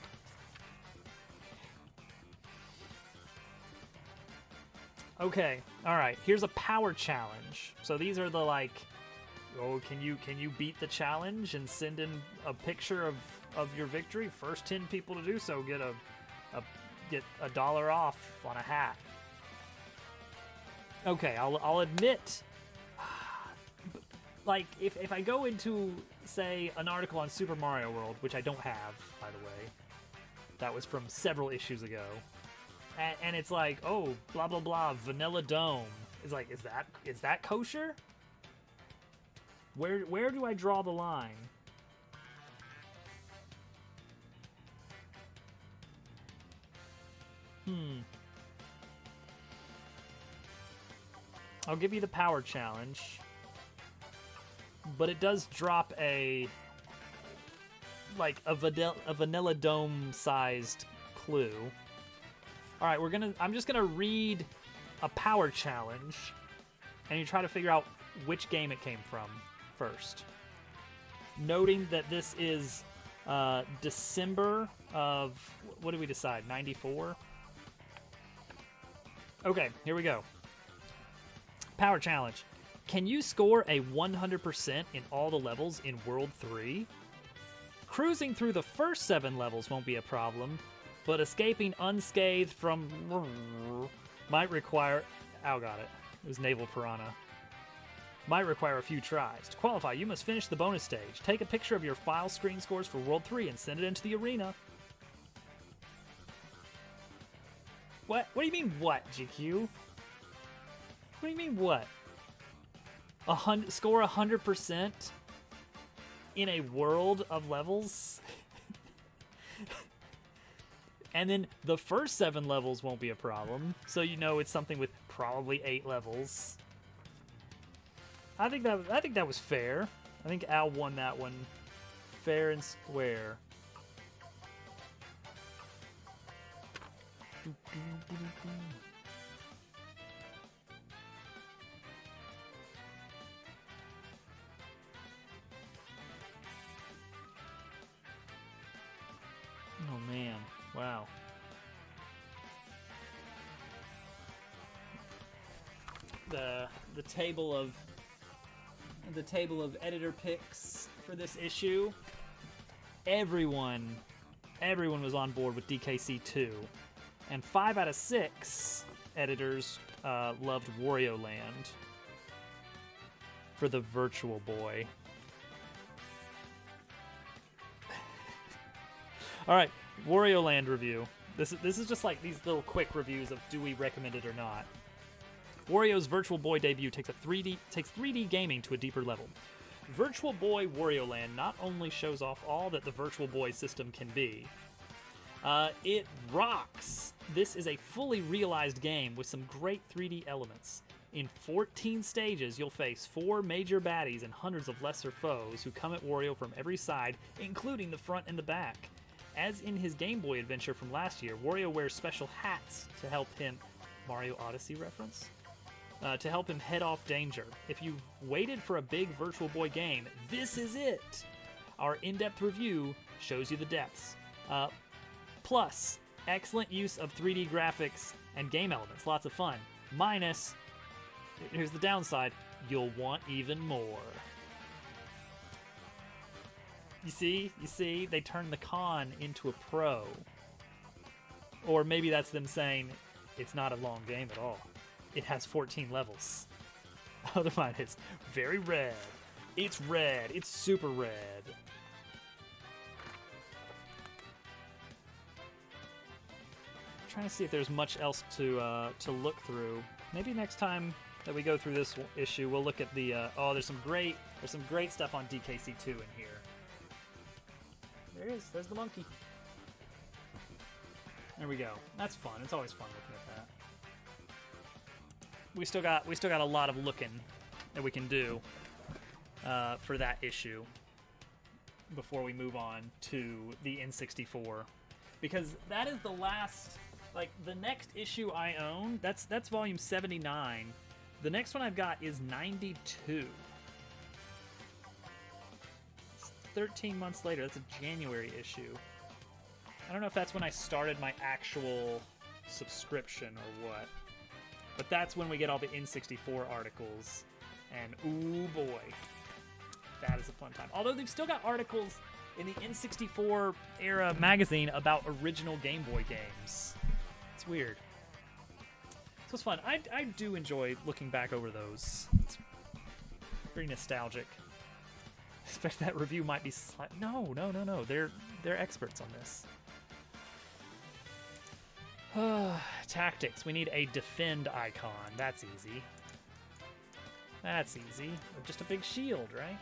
Okay, all right. Here's a power challenge. So these are the like, oh, can you beat the challenge and send in a picture of your victory? First 10 people to do so get $1 off on a hat. Okay, I'll admit, like, if I go into, say, an article on Super Mario World, which I don't have, by the way, that was from several issues ago, and it's like, oh, blah, blah, blah, Vanilla Dome. It's like, is that kosher? Where do I draw the line? I'll give you the power challenge, but it does drop a Vanilla Dome sized clue. All right, I'm just gonna read a power challenge, and you try to figure out which game it came from first. Noting that this is December of, what did we decide, 94? Okay, here we go. Power challenge. Can you score a 100% in all the levels in World 3? Cruising through the first 7 levels won't be a problem, but escaping unscathed from might require... Oh, got it. It was Naval Piranha. Might require a few tries. To qualify, you must finish the bonus stage. Take a picture of your file screen scores for World 3 and send it into the arena. What? What do you mean, what, GQ? What do you mean, what? Score 100% in a world of levels? And then the first 7 levels won't be a problem, so you know it's something with probably 8 levels. I think that was fair. I think Al won that one fair and square. Oh man, wow. The table of editor picks for this issue. Everyone was on board with DKC 2, and 5 out of 6 editors loved Wario Land for the Virtual Boy. All right, Wario Land review. This is just like these little quick reviews of do we recommend it or not. Wario's Virtual Boy debut takes 3D gaming to a deeper level. Virtual Boy Wario Land not only shows off all that the Virtual Boy system can be, it rocks. This is a fully realized game with some great 3D elements. In 14 stages, you'll face 4 major baddies and hundreds of lesser foes who come at Wario from every side, including the front and the back. As in his Game Boy adventure from last year, Wario wears special hats to help him... Mario Odyssey reference? To help him head off danger. If you've waited for a big Virtual Boy game, this is it! Our in-depth review shows you the depths. Plus, excellent use of 3D graphics and game elements. Lots of fun. Minus, here's the downside, you'll want even more. You see? They turned the con into a pro. Or maybe that's them saying, it's not a long game at all. It has 14 levels. Otherwise, it's very red. It's red. It's super red. I'm trying to see if there's much else to look through. Maybe next time that we go through this issue, we'll look at the. There's some great stuff on DKC2 in here. There it is. There's the monkey. There we go. That's fun. It's always fun looking at that. We still got a lot of looking that we can do for that issue before we move on to the N64, because that is the last, like, the next issue I own. That's volume 79. The next one I've got is 92. It's 13 months later. That's a January issue. I don't know if that's when I started my actual subscription or what. But that's when we get all the N64 articles. And ooh boy, that is a fun time. Although they've still got articles in the N64 era magazine about original Game Boy games. It's weird. So it's fun. I do enjoy looking back over those. It's very nostalgic. Especially that review might be no. They're experts on this. Tactics. We need a defend icon. That's easy. That's easy. Or just a big shield, right?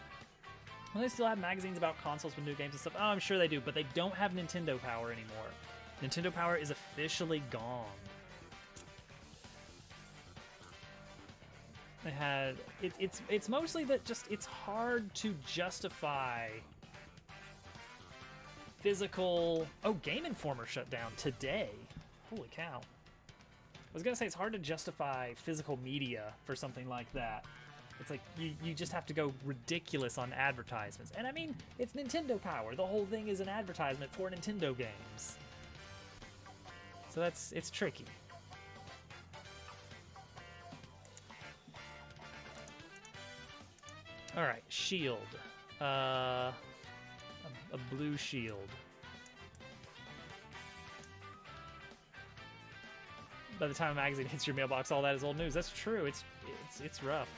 Well, they still have magazines about consoles with new games and stuff. Oh, I'm sure they do, but they don't have Nintendo Power anymore. Nintendo Power is officially gone. They had it's mostly that just it's hard to justify physical. Oh, Game Informer shut down today. Holy cow. I was gonna say it's hard to justify physical media for something like that. It's like you just have to go ridiculous on advertisements. And I mean, it's Nintendo Power. The whole thing is an advertisement for Nintendo games. So it's tricky. All right, shield. A blue shield. By the time a magazine hits your mailbox, all that is old news. That's true. It's rough.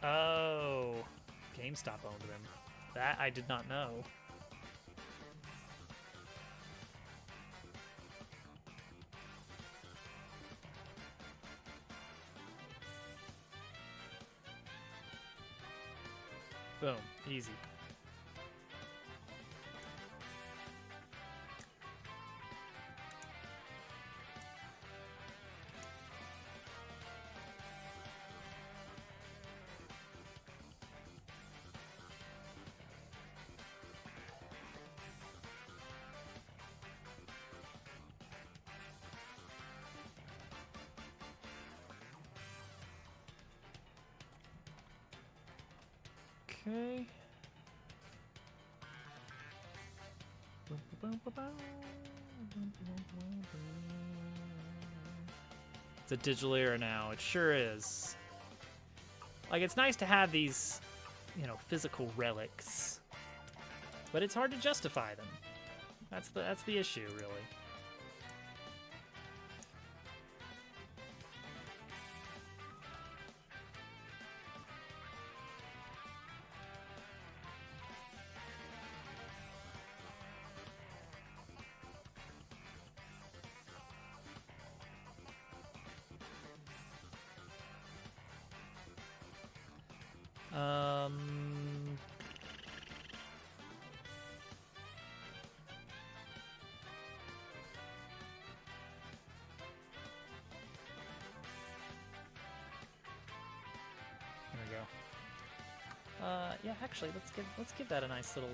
Oh, GameStop owned them. That I did not know. Boom, easy. Okay. It's a digital era now. It sure is. Like, it's nice to have these, you know, physical relics, but it's hard to justify them. That's the issue, really. There we go. Yeah, actually, let's give that a nice little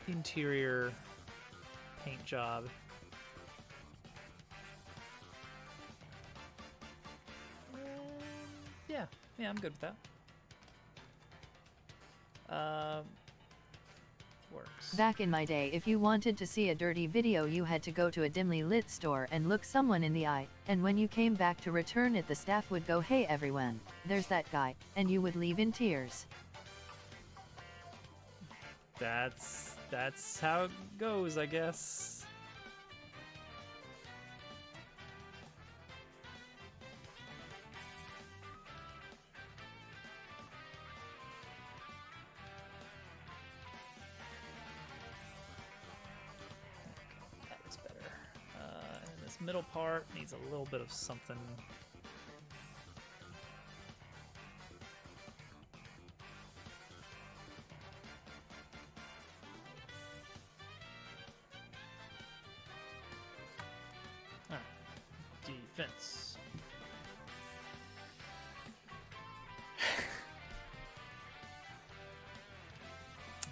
interior paint job. Yeah, I'm good with that. Works. Back in my day, if you wanted to see a dirty video, you had to go to a dimly lit store and look someone in the eye, and when you came back to return it, the staff would go, "Hey everyone, there's that guy," and you would leave in tears. That's how it goes, I guess. Middle part needs a little bit of something. All right. Defense.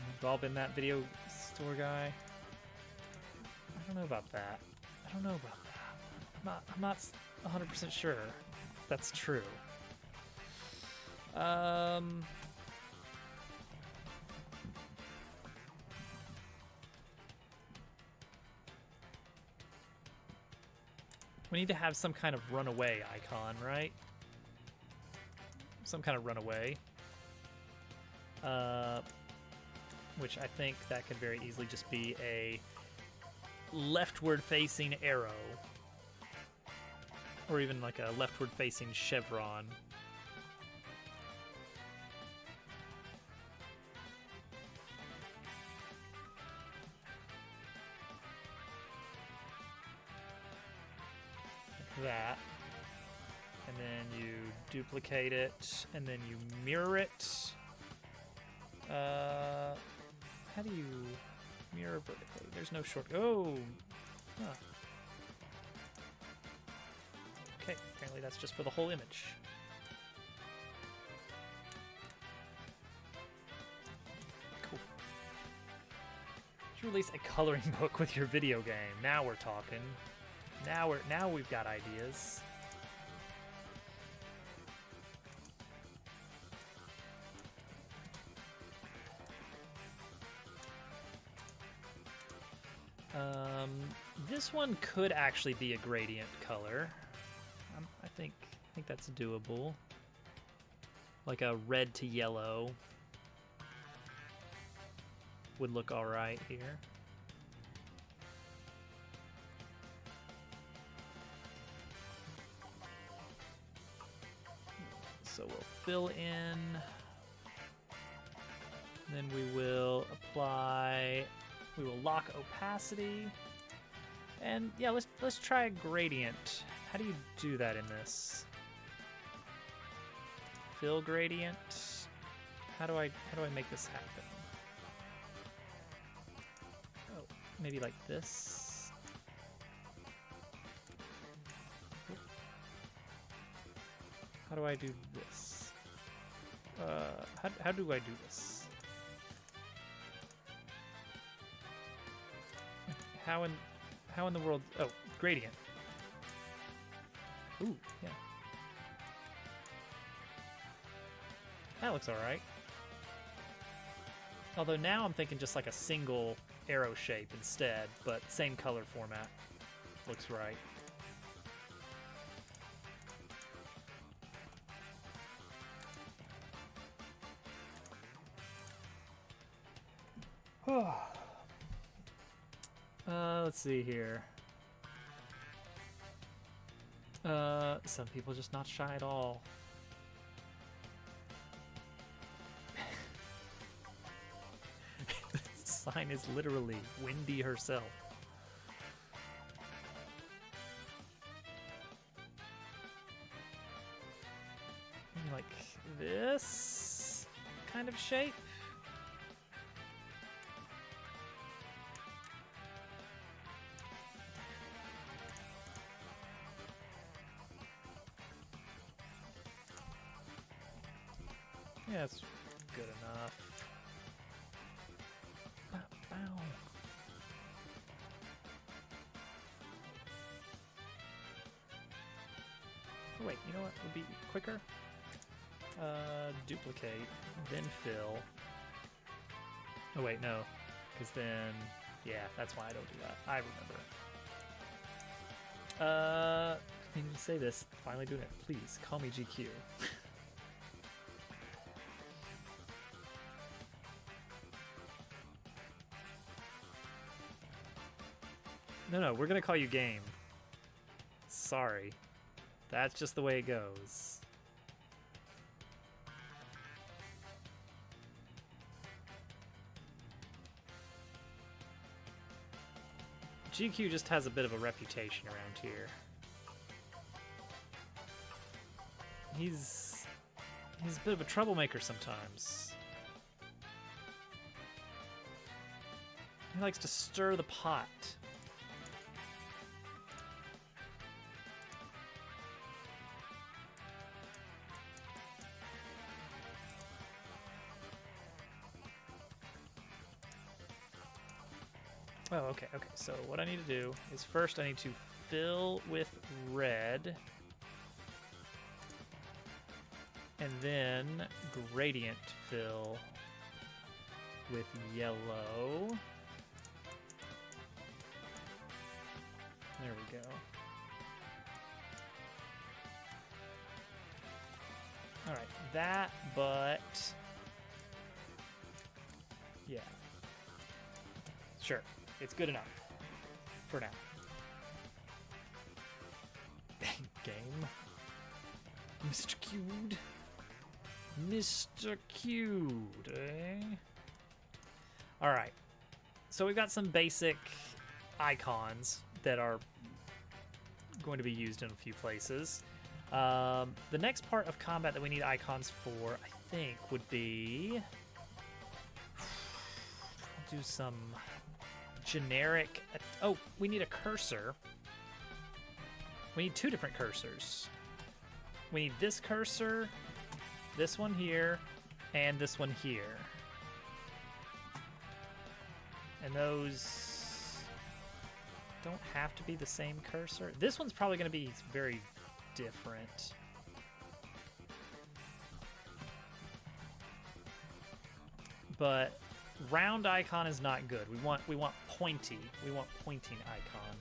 We've all been that video store guy. I don't know about that. I'm not 100% sure that's true. We need to have some kind of runaway icon, right? Some kind of runaway. which I think that could very easily just be a leftward facing arrow. Or even like a leftward facing chevron. Like that. And then you duplicate it, and then you mirror it. How do you mirror vertically? There's no short. Oh! Huh. Okay, apparently that's just for the whole image. Cool. You release a coloring book with your video game. Now we're talking. Now we've got ideas. This one could actually be a gradient color. I think that's doable. Like a red to yellow would look all right here. So we'll fill in. Then we will apply. We will lock opacity. And yeah, let's try a gradient. How do you do that in this? Fill gradient. How do I make this happen? Oh, maybe like this. How do I do this? How do I do this? How in the world? Oh, gradient. Ooh, yeah. That looks alright. Although now I'm thinking just like a single arrow shape instead, but same color format. Looks right. Let's see here. Some people just not shy at all. The sign is literally Wendy herself. Maybe like this kind of shape. Yeah, it's good enough. Bow, bow. Oh, wait, you know what would be quicker? Duplicate, then fill. Oh wait, no, because then, yeah, that's why I don't do that. I remember. I need to say this. Finally doing it. Please call me GQ. No, we're gonna call you Game. Sorry. That's just the way it goes. GQ just has a bit of a reputation around here. He's a bit of a troublemaker sometimes. He likes to stir the pot. Oh, okay. So what I need to do is first I need to fill with red. And then gradient fill with yellow. There we go. Alright, that, but Yeah. Sure. It's good enough. For now. Game. Mr. Cute. Mr. Cute, eh? Alright. So we've got some basic icons that are going to be used in a few places. The next part of combat that we need icons for, I think, would be... do some generic... Oh, we need a cursor. We need 2 different cursors. We need this cursor, this one here, and this one here. And those don't have to be the same cursor. This one's probably going to be very different. But round icon is not good. We want pointy. We want pointing icon.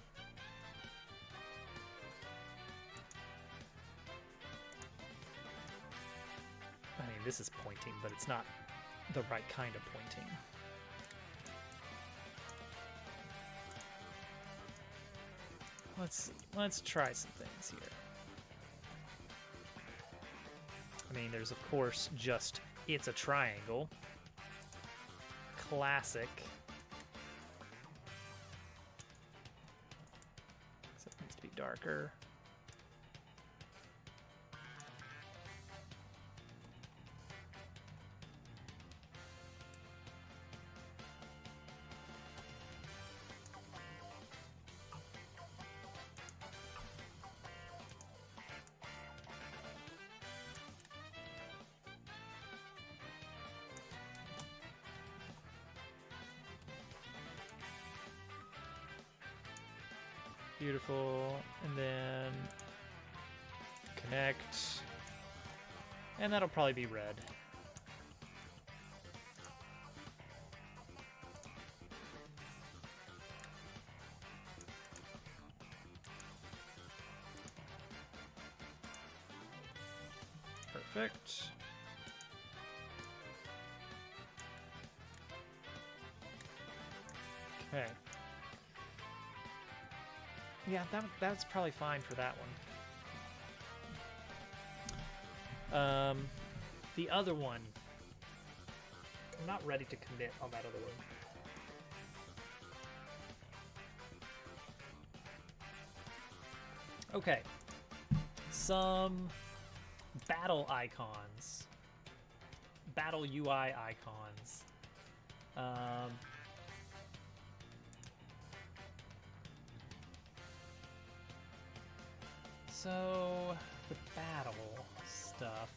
I mean, this is pointing, but it's not the right kind of pointing. Let's see. Let's try some things here. I mean, there's of course just it's a triangle. Classic. So it needs to be darker. Beautiful, and then connect, and that'll probably be red. Perfect. Okay. Yeah, that's probably fine for that one. The other one, I'm not ready to commit on that other one. Okay, some battle icons, battle UI icons. So, the battle stuff.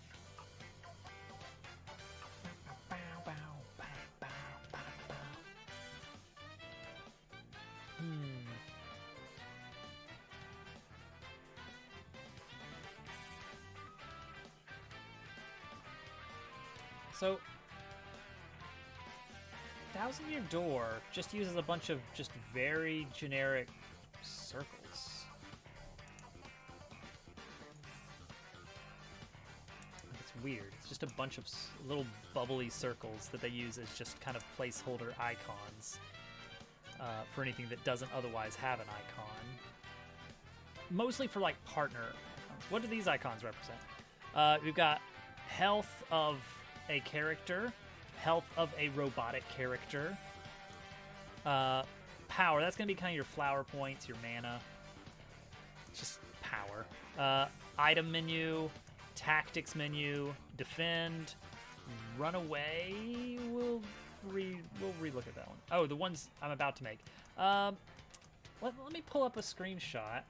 So, Thousand Year Door just uses a bunch of just very generic circles. Weird. It's just a bunch of little bubbly circles that they use as just kind of placeholder icons for anything that doesn't otherwise have an icon. Mostly for like partner icons. What do these icons represent? We've got health of a character, health of a robotic character, power. That's going to be kind of your flower points, your mana. Just power. Item menu. Tactics menu, defend, run away. We'll relook at that one. Oh, the ones I'm about to make. Let me pull up a screenshot.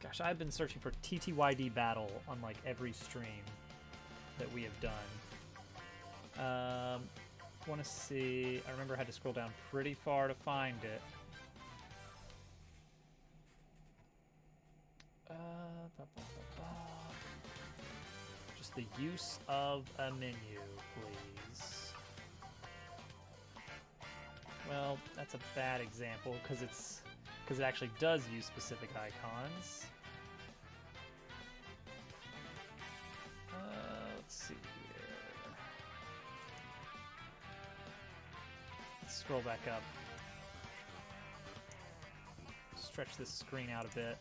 Gosh, I've been searching for TTYD battle on like every stream that we have done. Want to see? I remember I had to scroll down pretty far to find it. Just the use of a menu, please. Well, that's a bad example because it actually does use specific icons. Let's see here. scroll back up. Stretch this screen out a bit.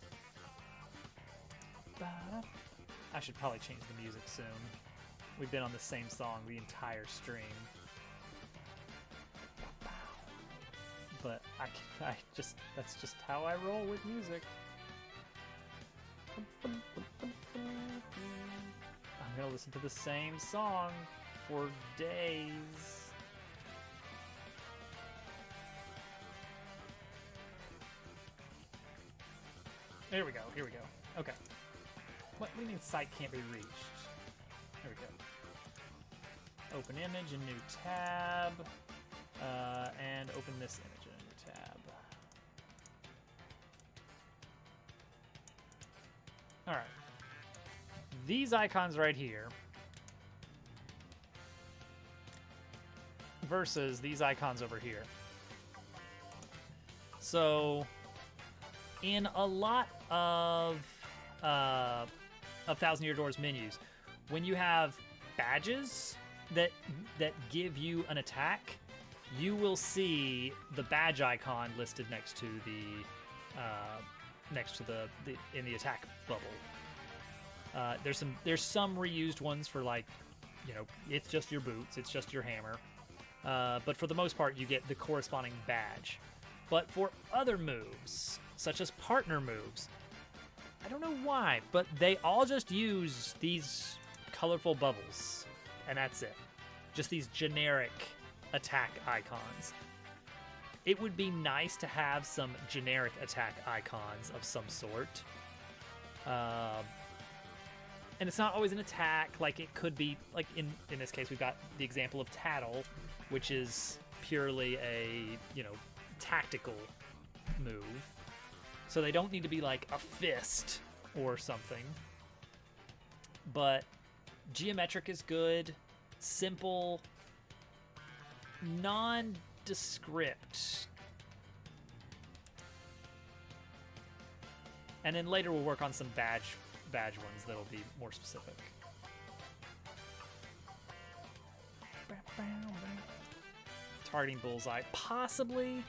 I should probably change the music soon. We've been on the same song the entire stream. But that's just how I roll with music. I'm gonna listen to the same song for days. Here we go. Okay. What do you mean site can't be reached? There we go. Open image, a new tab. And open this image in a new tab. Alright. These icons right here versus these icons over here. So, in a lot of Thousand Year Doors menus, when you have badges that give you an attack, you will see the badge icon listed next to the in the attack bubble. There's some reused ones for, like, you know, it's just your boots, it's just your hammer, but for the most part you get the corresponding badge. But for other moves, such as partner moves, I don't know why, but they all just use these colorful bubbles, and that's it. Just these generic attack icons. It would be nice to have some generic attack icons of some sort. And it's not always an attack. Like, it could be, like, in this case, we've got the example of Tattle, which is purely a, you know, tactical move. So they don't need to be like a fist or something. But geometric is good. Simple. Nondescript. And then later we'll work on some badge ones that'll be more specific. Targeting Bullseye. Possibly.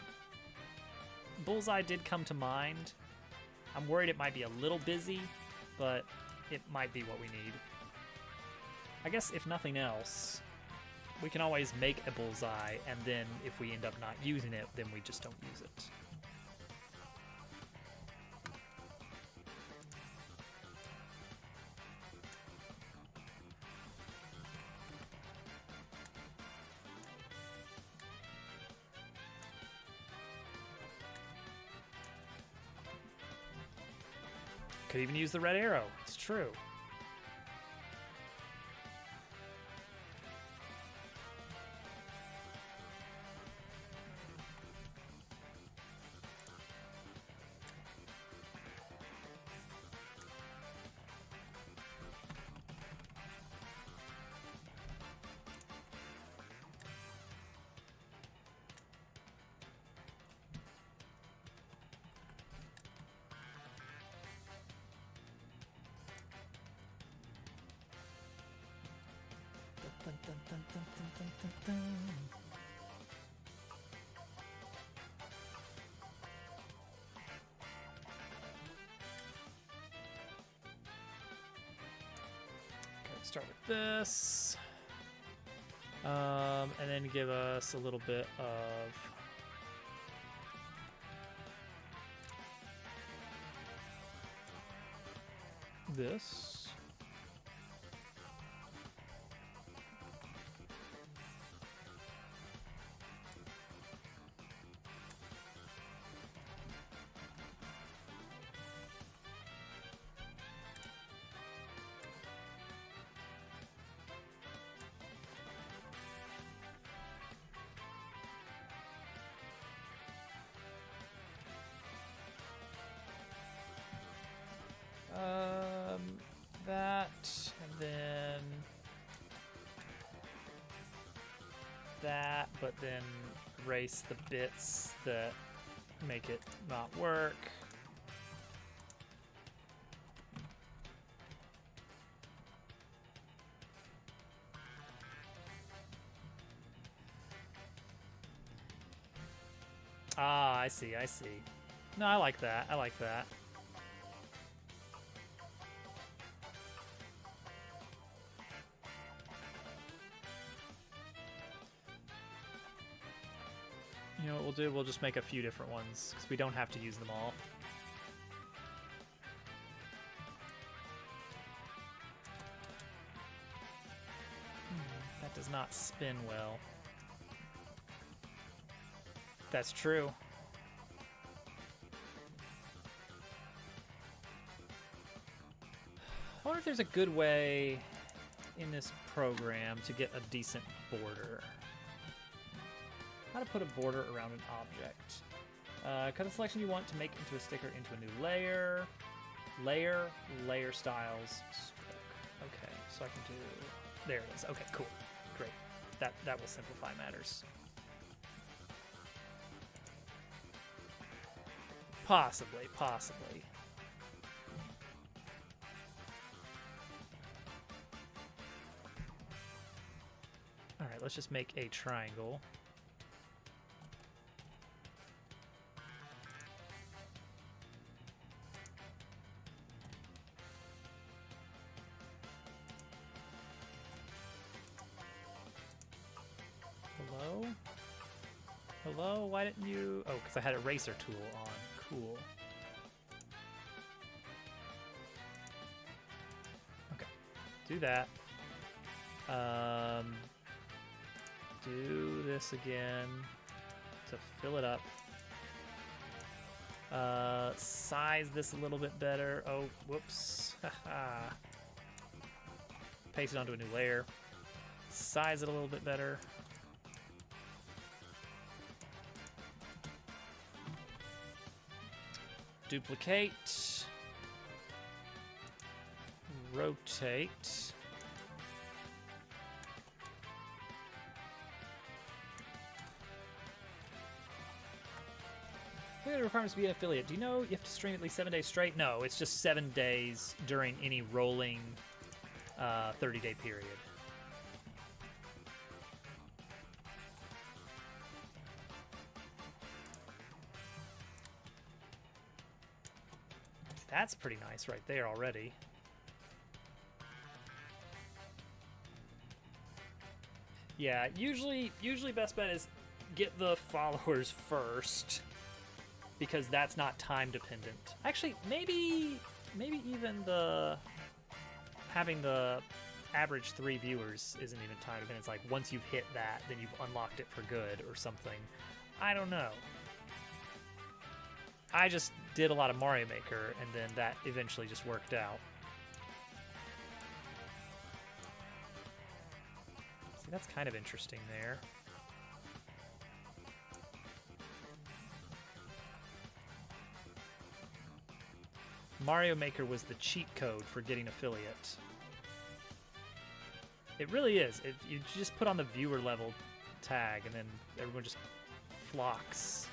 Bullseye did come to mind. I'm worried it might be a little busy, but it might be what we need. I guess if nothing else, we can always make a Bullseye, and then if we end up not using it, then we just don't use it. Could even use the red arrow. It's true. Start with this, and then give us a little bit of this. That, and then that, but then erase the bits that make it not work. Ah, I see, I see. No, I like that. I like that. You know what we'll do? We'll just make a few different ones, because we don't have to use them all. That does not spin well. That's true. I wonder if there's a good way in this program to get a decent border. How to put a border around an object. Cut the selection you want to make into a sticker into a new layer. Layer styles, stroke. Okay, so I can do, there it is. Okay, cool, great. That will simplify matters. Possibly. All right, let's just make a triangle. Hello? Hello? Why didn't you... Oh, because I had eraser tool on. Cool. Okay. Do that. Do this again to fill it up. Size this a little bit better. Oh, whoops. Paste it onto a new layer. Size it a little bit better. Duplicate. Rotate. What are the requirements to be an affiliate? Do you know you have to stream at least 7 days straight? No, it's just 7 days during any rolling 30-day period. That's pretty nice right there already. Yeah, usually best bet is get the followers first, because that's not time dependent. Actually, maybe even having the average 3 viewers isn't even time dependent. It's like once you've hit that, then you've unlocked it for good or something. I don't know. I just did a lot of Mario Maker, and then that eventually just worked out. See, that's kind of interesting there. Mario Maker was the cheat code for getting affiliate. It really is. You just put on the viewer level tag, and then everyone just flocks.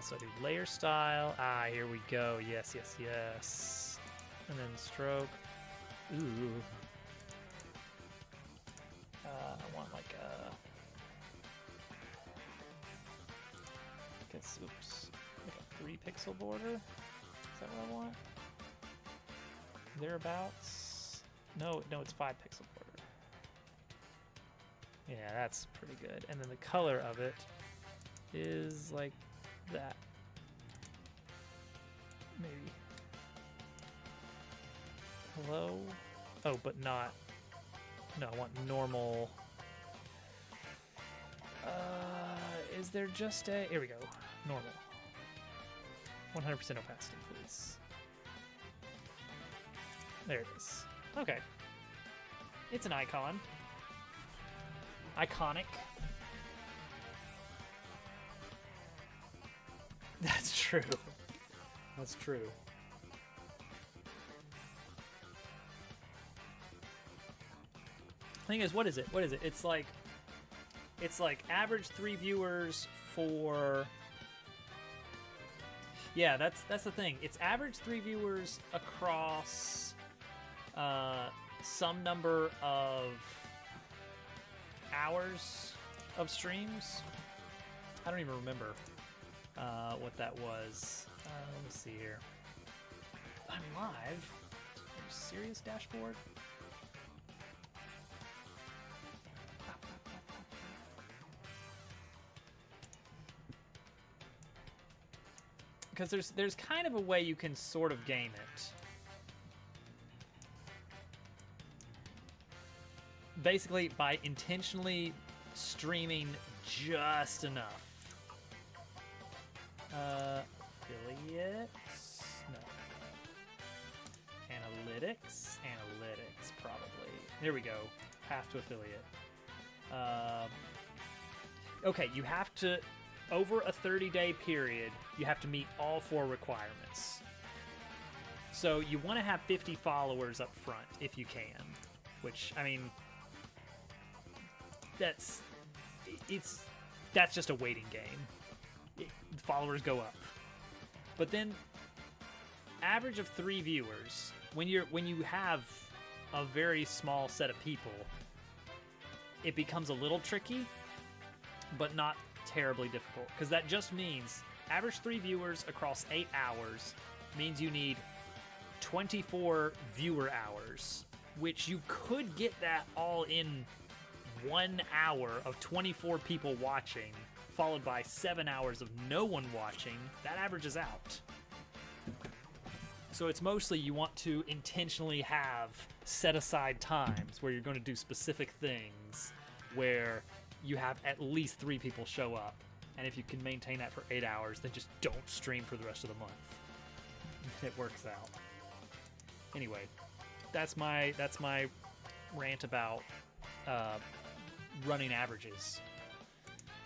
So I do layer style. Ah, here we go. Yes. And then stroke. Ooh. I want like a... oops. Like a 3-pixel border? Is that what I want? Thereabouts? No, it's 5-pixel border. Yeah, that's pretty good. And then the color of it is like that. Maybe. Hello? Oh, but not... No, I want normal... is there just a... Here we go. Normal. 100% opacity, please. There it is. Okay. It's an icon. Iconic. That's true. That's true. Thing is, what is it? It's like average 3 viewers for... Yeah, that's the thing. It's average 3 viewers across some number of hours of streams. I don't even remember what that was. Let me see here. I'm live. Are you serious, dashboard? Because there's kind of a way you can sort of game it. Basically, by intentionally streaming just enough. Affiliates? No. Analytics? Analytics, probably. There we go. Path to affiliate. Okay, you have to, over a 30-day period, you have to meet all 4 requirements. So you want to have 50 followers up front, if you can. Which, I mean, that's just a waiting game. Followers go up. But then, average of 3 viewers, when you have a very small set of people, it becomes a little tricky, but not terribly difficult. Because that just means average 3 viewers across 8 hours means you need 24 viewer hours, which you could get that all in 1 hour of 24 people watching, followed by 7 hours of no one watching. That averages out. So it's mostly you want to intentionally have set aside times where you're going to do specific things where you have at least 3 people show up. And if you can maintain that for 8 hours, then just don't stream for the rest of the month. It works out. Anyway, that's my rant about running averages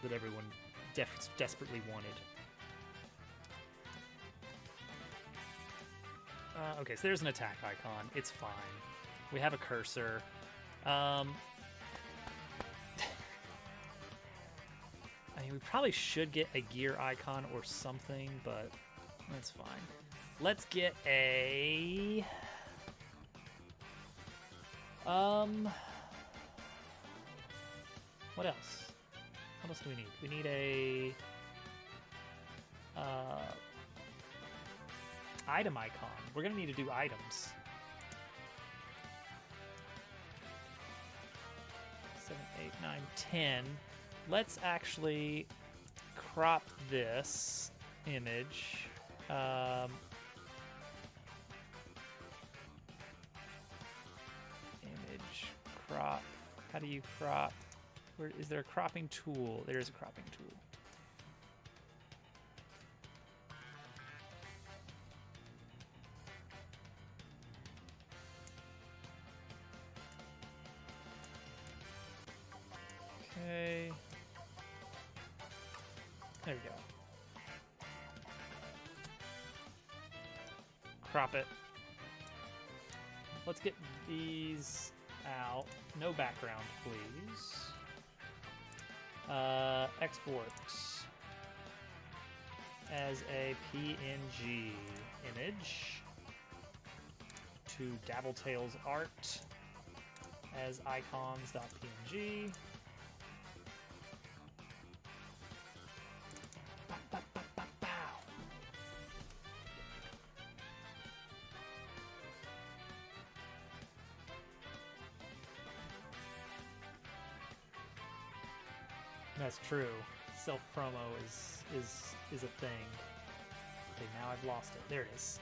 that everyone desperately wanted. Okay, so there's an attack icon. It's fine. We have a cursor. I mean, we probably should get a gear icon or something, but that's fine. Let's get a... What else? What else do we need? We need a... item icon. We're gonna need to do items. 7, 8, 9, 10. Let's actually crop this image. Image crop. How do you crop? Where is there a cropping tool? There is a cropping tool. Okay. There we go. Crop it. Let's get these out. No background, please. Export as a PNG image to Dabbletails art as icons.png. That's true. Self-promo is a thing. Okay, now I've lost it. There it is.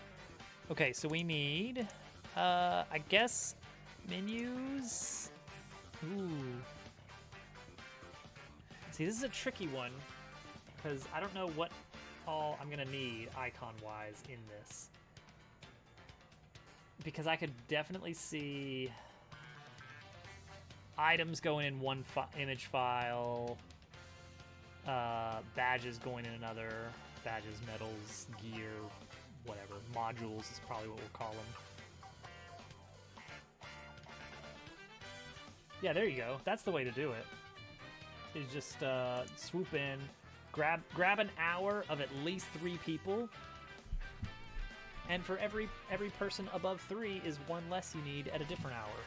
Okay, so we need, I guess, menus. Ooh. See, this is a tricky one because I don't know what all I'm gonna need icon-wise in this. Because I could definitely see items going in one image file. Badges going in another, badges, medals, gear, whatever, modules is probably what we'll call them. Yeah, there you go. That's the way to do it. Is just swoop in, grab an hour of at least 3 people, and for every person above 3 is 1 less you need at a different hour.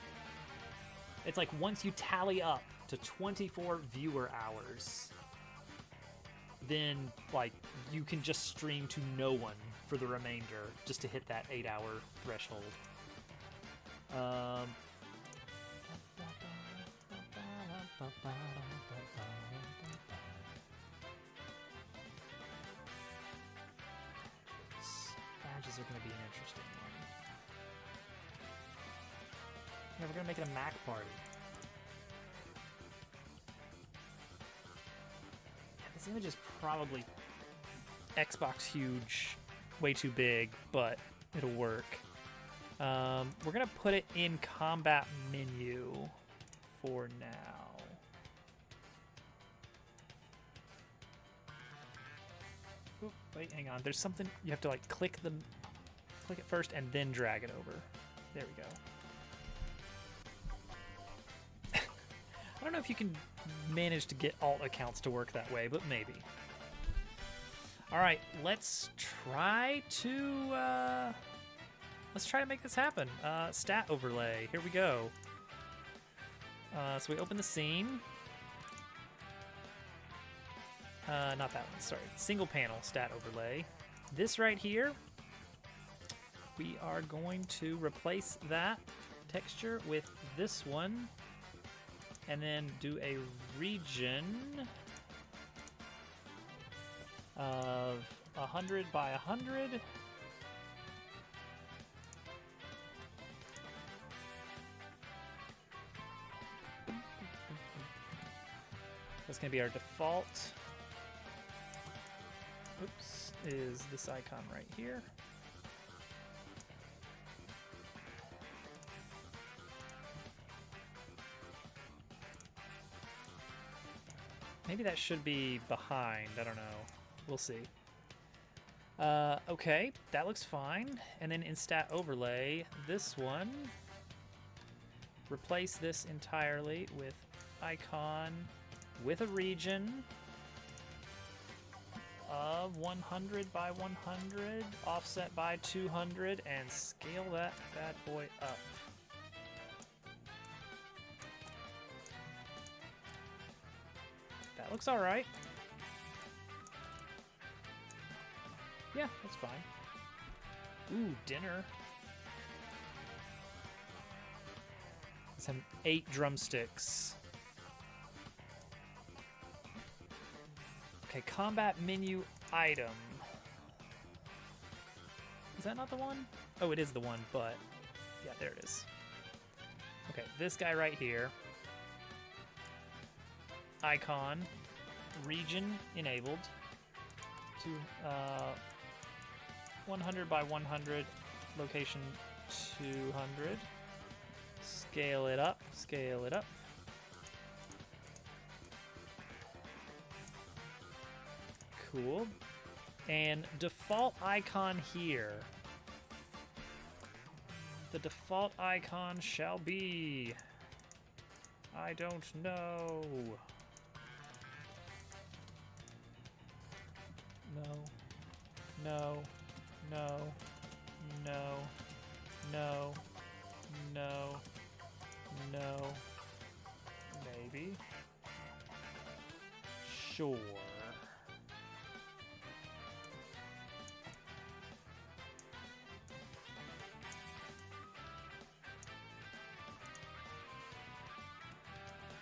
It's like once you tally up to 24 viewer hours, then like you can just stream to no one for the remainder just to hit that 8-hour threshold. Badges are going to be an interesting one. Yeah, we're going to make it a Mac party. Yeah, this image is probably Xbox huge, way too big, but it'll work. We're going to put it in combat menu for now. Oop, wait, hang on. There's something you have to like click it first and then drag it over. There we go. I don't know if you can manage to get alt accounts to work that way, but maybe. All right, let's try to make this happen. Stat overlay. Here we go. So we open the scene. Not that one, sorry. Single panel stat overlay. This right here, we are going to replace that texture with this one, and then do a region of 100 by 100. That's going to be our default. Oops, is this icon right here. Maybe that should be behind, I don't know. We'll see. Okay, that looks fine. And then in stat overlay, this one, replace this entirely with icon with a region of 100 by 100, offset by 200, and scale that bad boy up. That looks all right. Yeah, that's fine. Ooh, dinner. Some 8 drumsticks. Okay, combat menu item. Is that not the one? Oh, it is the one, but yeah, there it is. Okay, this guy right here. Icon, region enabled to 100 by 100, location 200. Scale it up, scale it up. Cool. And default icon here. The default icon shall be... I don't know. No. No. No. No. No. No. No. Maybe. Sure.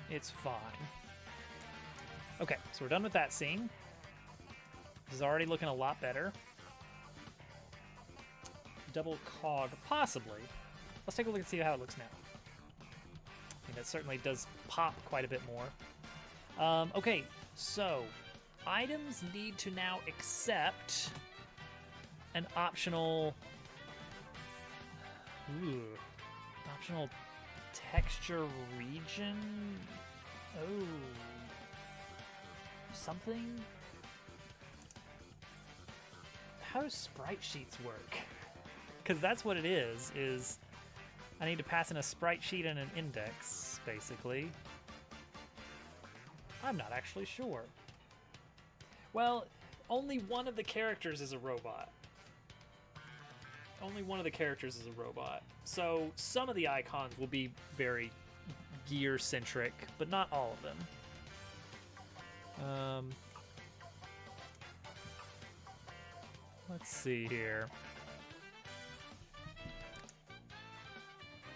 It's fine. Okay, so we're done with that scene. This is already looking a lot better. Double cog, possibly. Let's take a look and see how it looks now. I mean, that certainly does pop quite a bit more. Okay, so items need to now accept an optional... optional texture region? Oh. Something? How do sprite sheets work? Because that's what it is I need to pass in a sprite sheet and an index, basically. I'm not actually sure. Well, only one of the characters is a robot. Only one of the characters is a robot. So some of the icons will be very gear-centric, but not all of them. Let's see here.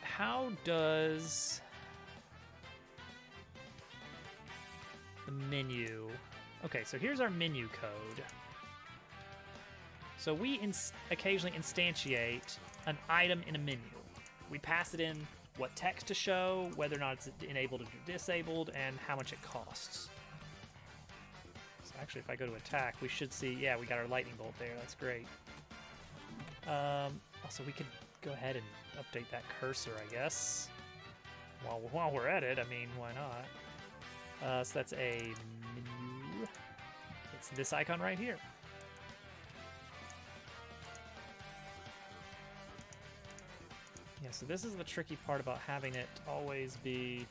How does the menu... Okay, so here's our menu code. So we occasionally instantiate an item in a menu. We pass it in what text to show, whether or not it's enabled or disabled, and how much it costs. So actually, if I go to attack, we should see, yeah, we got our lightning bolt there. That's great. Also, we could go ahead and update that cursor, I guess. While we're at it, I mean, why not? So that's a menu. It's this icon right here. Yeah, so this is the tricky part about having it always be...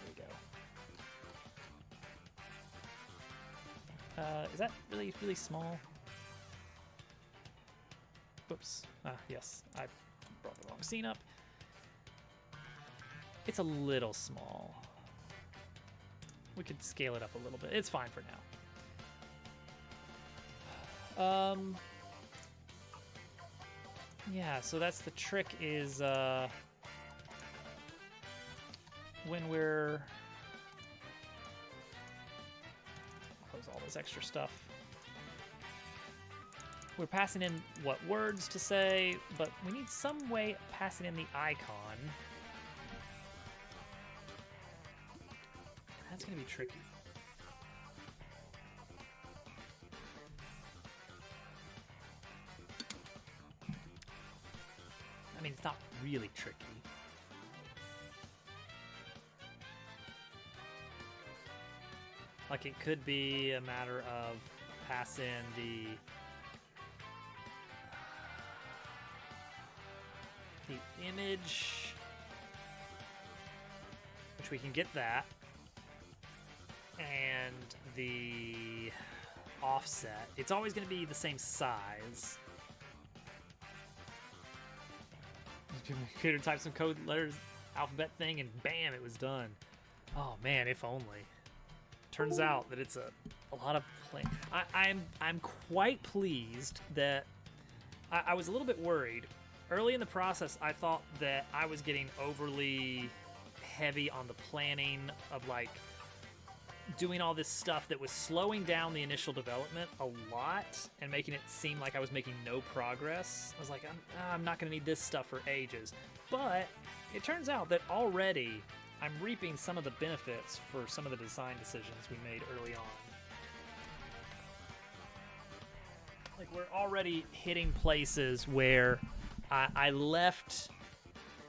There we go. Is that really, really small? Whoops. Yes, I brought the wrong scene up. It's a little small. We could scale it up a little bit. It's fine for now. Yeah, so that's the trick is when we're... Close all this extra stuff. We're passing in what words to say, but we need some way of passing in the icon. That's going to be tricky. I mean, it's not really tricky. Like, it could be a matter of pass in the image, which we can get that, and the offset. It's always going to be the same size. Computer type some code letters, alphabet thing, and bam, it was done. Oh man, if only. Turns out that it's a lot of play. I'm quite pleased that I was a little bit worried. Early in the process, I thought that I was getting overly heavy on the planning of like doing all this stuff that was slowing down the initial development a lot and making it seem like I was making no progress. I was like, I'm not going to need this stuff for ages. But it turns out that already I'm reaping some of the benefits for some of the design decisions we made early on. Like, we're already hitting places where I left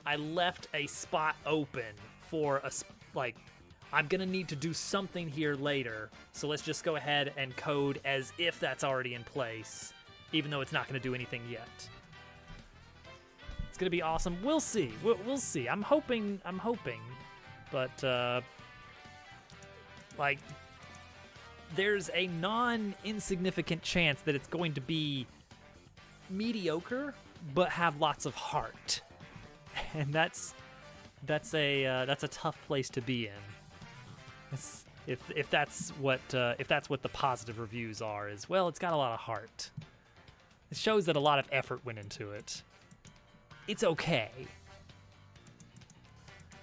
a spot open for I'm gonna need to do something here later, so let's just go ahead and code as if that's already in place, even though it's not gonna do anything yet. It's gonna be awesome. We'll see. We'll see. I'm hoping, but like, there's a non-insignificant chance that it's going to be mediocre, but have lots of heart, and that's a tough place to be in. If that's what the positive reviews are, is, well, it's got a lot of heart. It shows that a lot of effort went into it. It's okay.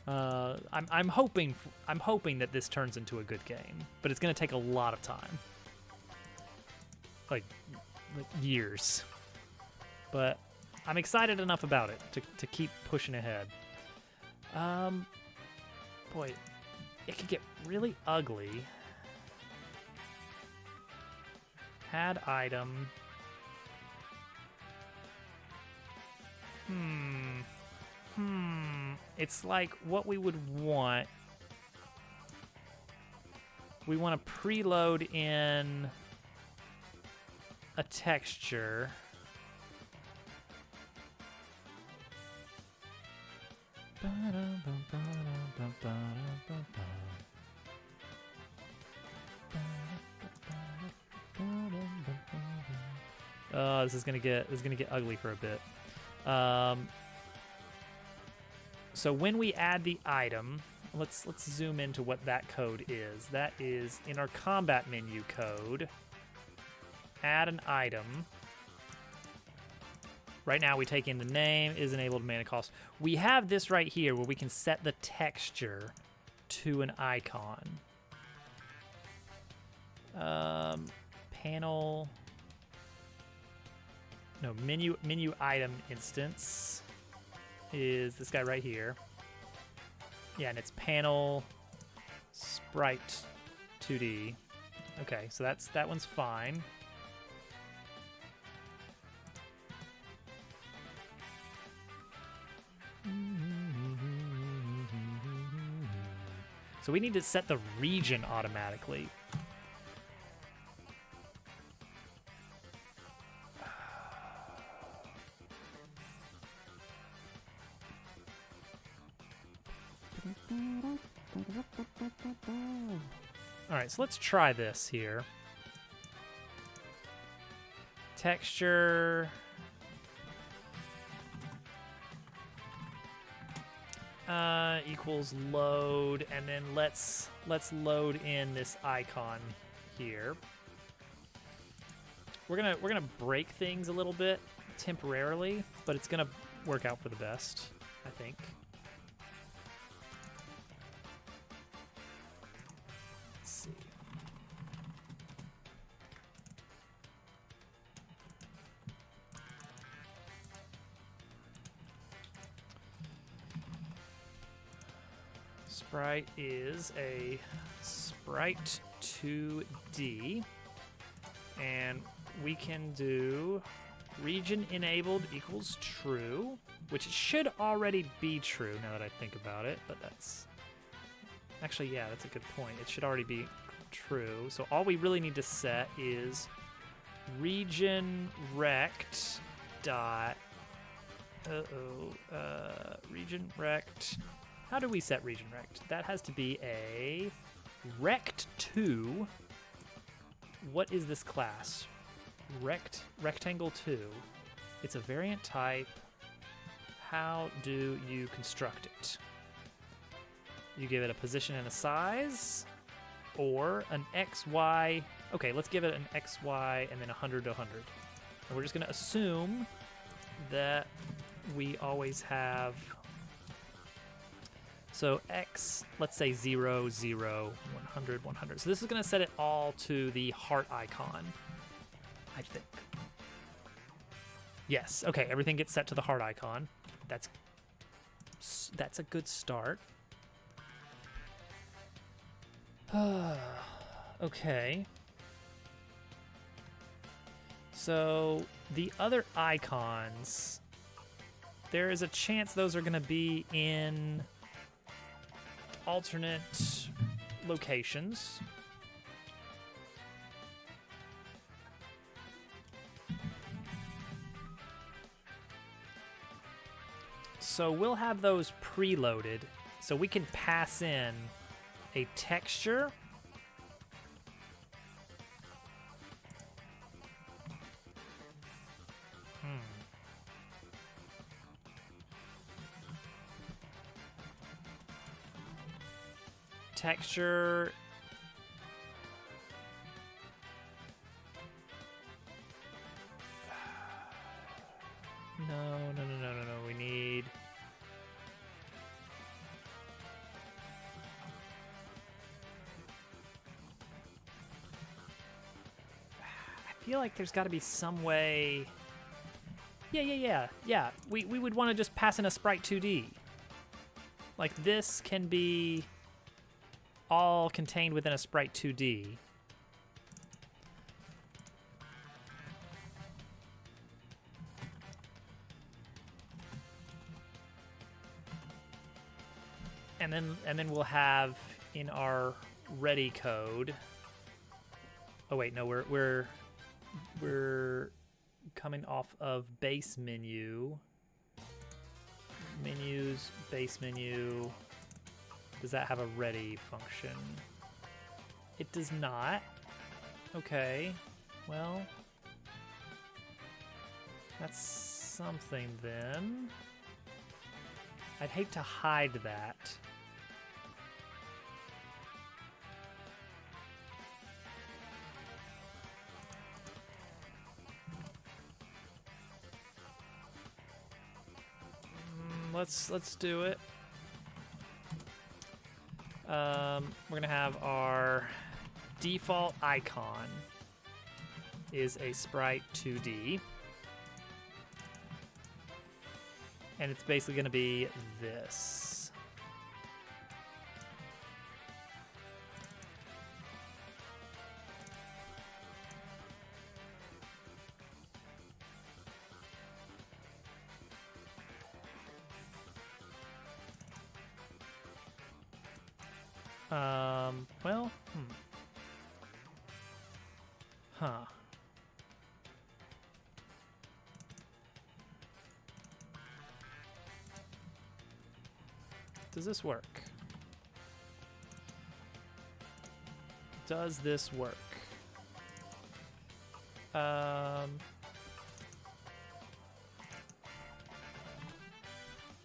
I'm hoping that this turns into a good game, but it's gonna take a lot of time, like years. But I'm excited enough about it to keep pushing ahead. Boy, it could get really ugly. Add item. It's like what we would want. We want to preload in a texture. This is gonna get ugly for a bit. So when we add the item, let's zoom into what that code is. That is in our combat menu code. add an item. Right now we take in the name, is enabled mana cost. We have this right here where we can set the texture to an icon. Panel, no, menu item instance is this guy right here. Yeah, and it's panel sprite 2D. Okay, so that one's fine. So we need to set the region automatically. All right, so let's try this here. Texture. Equals load, and then let's load in this icon here. We're gonna break things a little bit temporarily, but it's gonna work out for the best, I think. Let's see. Sprite is a sprite 2D, and we can do region enabled equals true, which should already be true now that I think about it, but that's actually, yeah, that's a good point. It should already be true. So all we really need to set is region rect dot region rect. How do we set region rect? That has to be a rect2. What is this class? Rectangle 2. It's a variant type. How do you construct it? You give it a position and a size, or an XY. Okay, let's give it an XY and then 100 to 100. And we're just going to assume that we always have. So X, let's say 0, 0, 100, 100. So this is going to set it all to the heart icon, I think. Yes, okay, everything gets set to the heart icon. That's a good start. Okay. So the other icons, there is a chance those are going to be in alternate locations. So we'll have those preloaded so we can pass in a texture. Texture. No. We need. I feel like there's got to be some way. Yeah. We would want to just pass in a sprite 2D. Like this can be all contained within a sprite 2D. And then we'll have in our ready code. Oh wait, no, we're coming off of base menu. Menus, base menu. Does that have a ready function? It does not. Okay, well, that's something then. I'd hate to hide that. Let's do it. We're gonna have our default icon is a sprite 2D. And it's basically gonna be this. Well, Huh. Does this work? Does this work?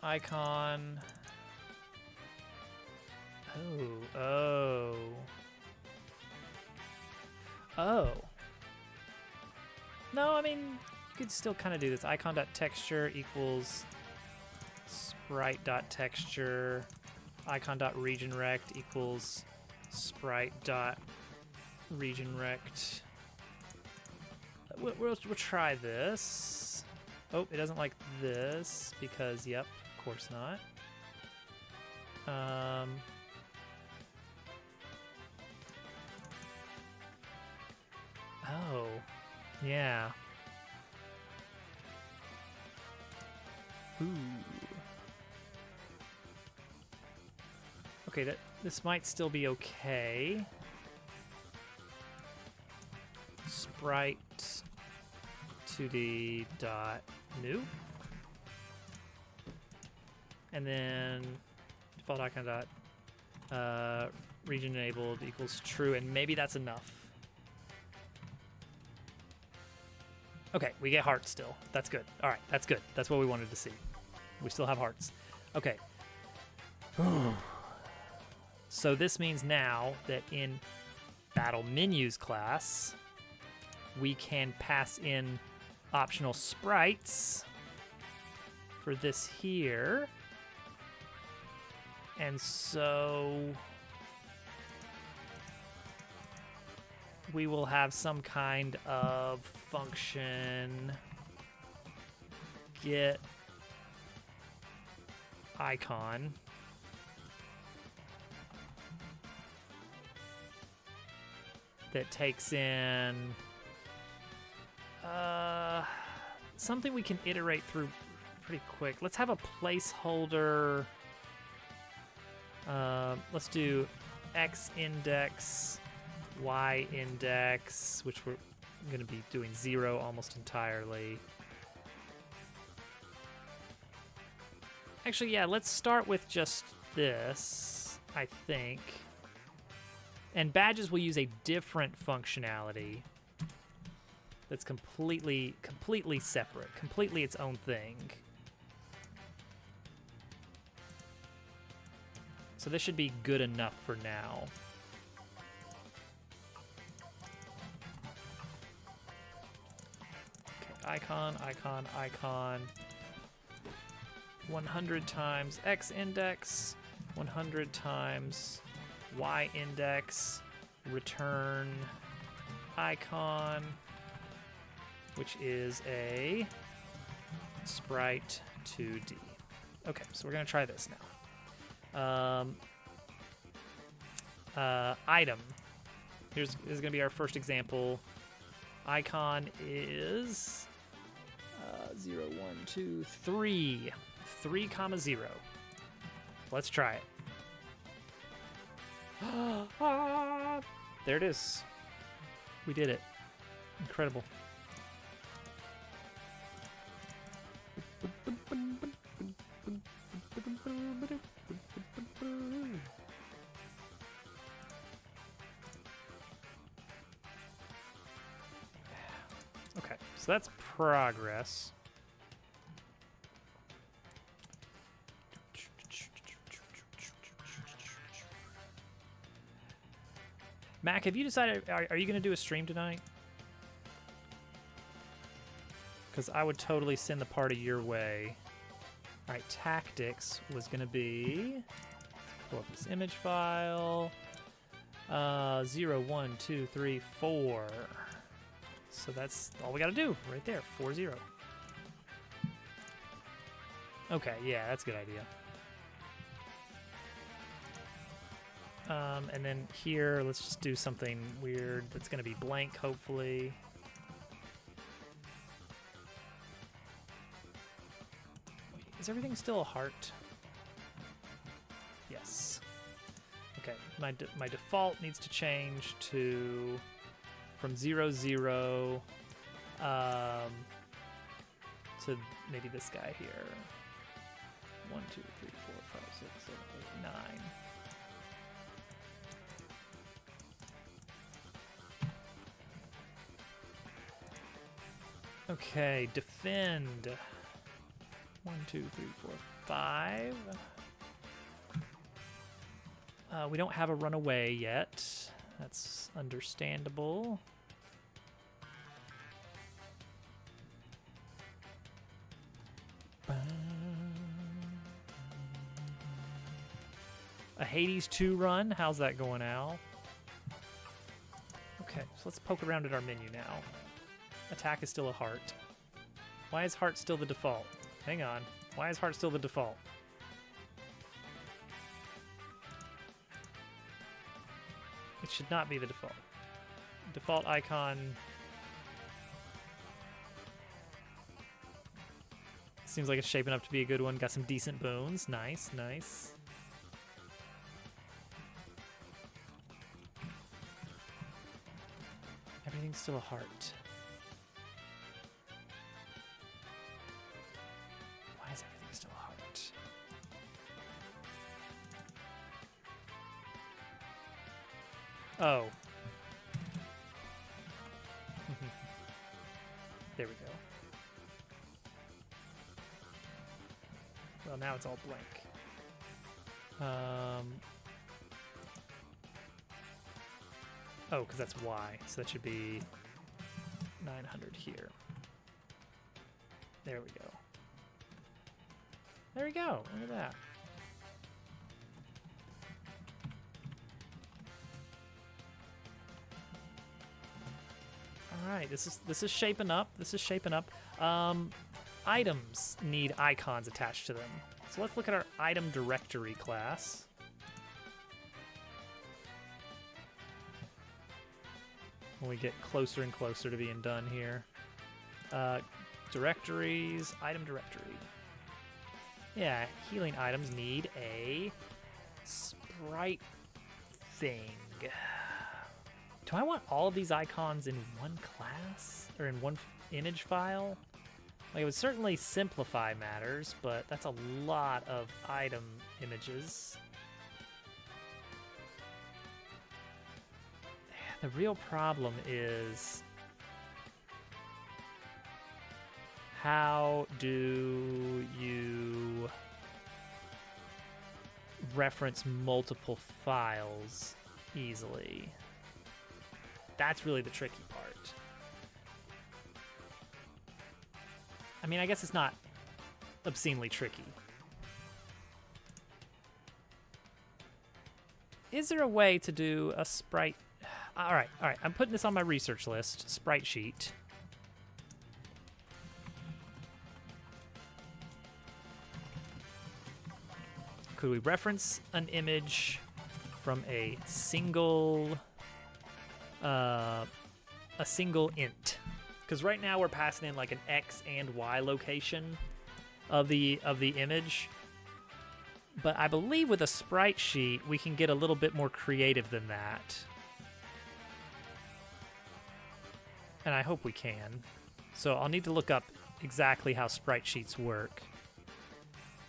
Icon. Oh. No, I mean, you could still kind of do this. Icon.texture equals sprite.texture. Icon.regionrect equals sprite.regionrect. We'll try this. Oh, it doesn't like this because, yep, of course not. Oh, yeah. Ooh. Okay, this might still be okay. Sprite 2D dot new, and then default icon dot region enabled equals true, and maybe that's enough. Okay, we get hearts still. That's good. All right, that's good. That's what we wanted to see. We still have hearts. Okay. So this means now that in Battle Menus class, we can pass in optional sprites for this here. And so we will have some kind of function get icon that takes in something we can iterate through pretty quick. Let's have a placeholder. Let's do x index, y index, which we're going to be doing 0 almost entirely. Actually, yeah, let's start with just this, I think. And badges will use a different functionality that's completely separate, completely its own thing. So this should be good enough for now. Okay, icon, icon, icon. 100 times x index, 100 times y index, return icon, which is a sprite 2D. Okay, so we're gonna try this now. Item. This is gonna be our first example. Icon is 0, 1, 2, 3. 3, 0. Let's try it. There it is. We did it. Incredible. Okay, so that's progress. Mac, have you decided, are you going to do a stream tonight? Because I would totally send the party your way. All right, tactics was going to be, let's pull up this image file, 0, 1, 2, 3, 4. So that's all we got to do right there, 4, 0. Okay, yeah, that's a good idea. And then here, let's just do something weird that's going to be blank, hopefully. Wait, is everything still a heart? Yes. Okay, my default needs to change to from 0, 0 to maybe this guy here. 1, 2, 3, 4, 5, 6, 7, 8, 9. Okay, defend. 1, 2, 3, 4, 5. We don't have a runaway yet. That's understandable. A Hades 2 run. How's that going, Al? Okay, so let's poke around at our menu now. Attack is still a heart. Why is heart still the default? Hang on. Why is heart still the default? It should not be the default. Default icon. Seems like it's shaping up to be a good one. Got some decent boons. Nice, nice. Everything's still a heart. Why is everything still a heart? Oh. There we go. Well, now it's all blank. Oh, because that's Y, so that should be 900 here. There we go. There we go. Look at that. All right, this is shaping up. This is shaping up. Items need icons attached to them. So let's look at our item directory class. When we get closer and closer to being done here. Directories, item directory. Yeah, healing items need a sprite thing. Do I want all of these icons in one class? Or in one image file? Like, it would certainly simplify matters, but that's a lot of item images. The real problem is, how do you reference multiple files easily? That's really the tricky part. I mean, I guess it's not obscenely tricky. Is there a way to do a sprite? All right. I'm putting this on my research list. Sprite sheet. Could we reference an image from a single int? Because right now we're passing in like an X and Y location of the image. But I believe with a sprite sheet we can get a little bit more creative than that. And I hope we can. So I'll need to look up exactly how sprite sheets work.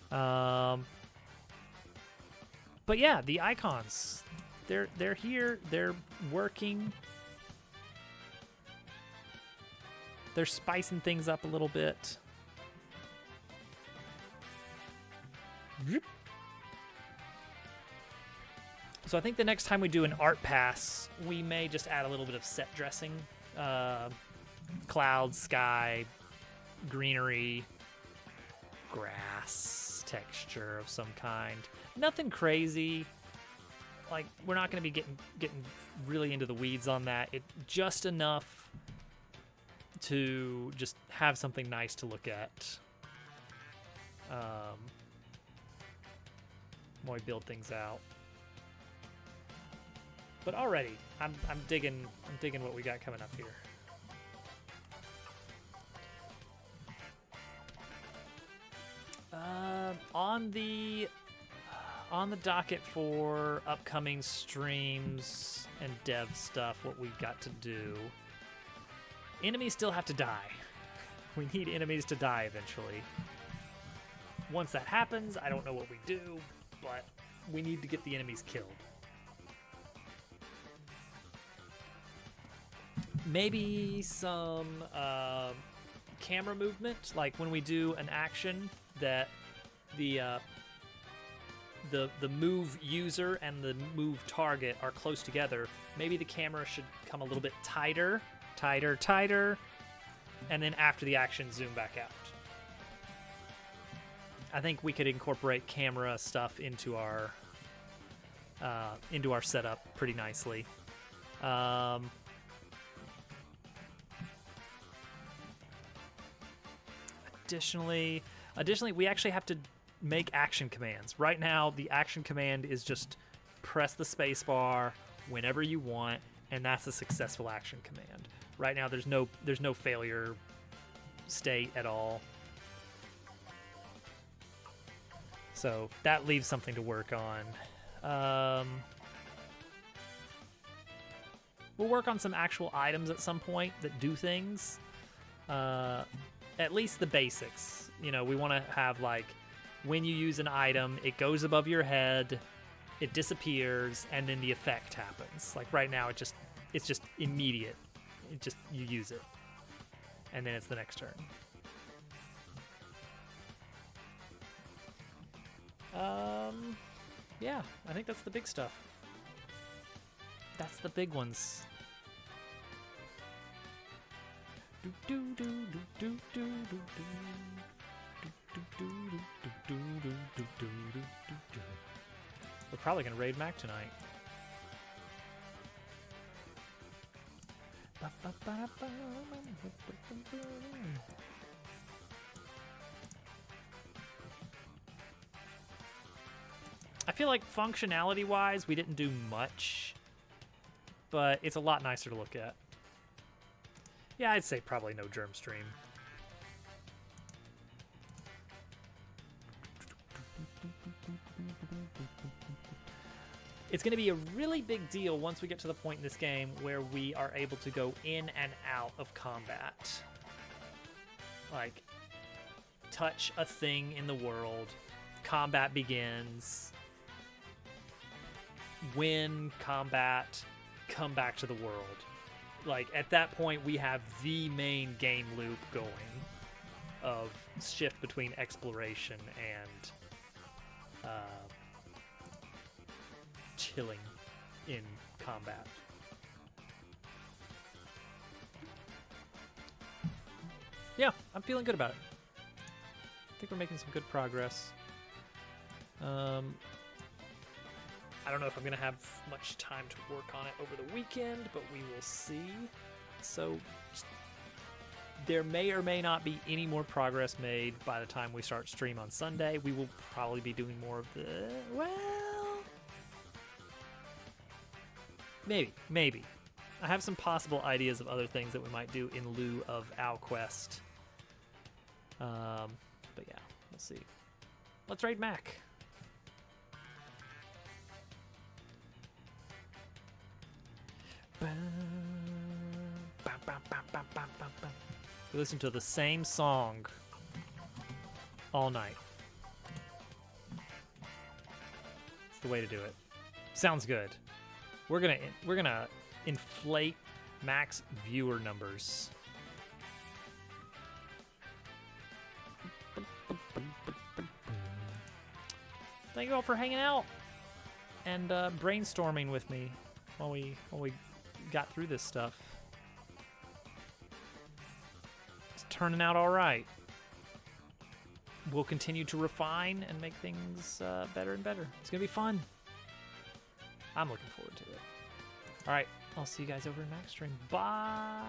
But yeah, the icons, they're here, they're working. They're spicing things up a little bit. So I think the next time we do an art pass, we may just add a little bit of set dressing. Clouds, sky, greenery, grass. texture of some kind. Nothing crazy. Like, we're not going to be getting really into the weeds on that. It just enough to just have something nice to look at. When we build things out. But already, I'm digging what we got coming up here. On the docket for upcoming streams and dev stuff, what we got to do. Enemies still have to die. We need enemies to die eventually. Once that happens, I don't know what we do, but we need to get the enemies killed. Maybe some camera movement, like when we do an action that the move user and the move target are close together. Maybe the camera should come a little bit tighter, and then after the action, zoom back out. I think we could incorporate camera stuff into our setup pretty nicely. Additionally, we actually have to make action commands. Right now, the action command is just press the space bar whenever you want, and that's a successful action command. Right now, there's no failure state at all. So that leaves something to work on. We'll work on some actual items at some point that do things. At least the basics. You know, we want to have, like, when you use an item, it goes above your head, it disappears, and then the effect happens. Like right now, it's just immediate. You use it, and then it's the next turn. Yeah, I think that's the big stuff. That's the big ones. We're probably gonna raid Mac tonight. I feel like functionality-wise, we didn't do much, but it's a lot nicer to look at. Yeah, I'd say probably no germ stream. It's going to be a really big deal once we get to the point in this game where we are able to go in and out of combat. Like, touch a thing in the world, combat begins, win combat, come back to the world. Like, at that point, we have the main game loop going of shift between exploration and chilling in combat. Yeah, I'm feeling good about it. I think we're making some good progress. I don't know if I'm going to have much time to work on it over the weekend, but we will see. So there may or may not be any more progress made by the time we start stream on Sunday. We will probably be doing more of the... Well... Maybe. I have some possible ideas of other things that we might do in lieu of OwlQuest. But yeah, we'll see. Let's raid Mac. We listen to the same song all night. It's the way to do it. Sounds good. We're gonna inflate Mac's viewer numbers. Thank you all for hanging out and brainstorming with me while we got through this stuff. It's turning out all right. we'll continue to refine and make things better and better. It's gonna be fun. I'm looking forward to it. All right, I'll see you guys over in next stream. Bye.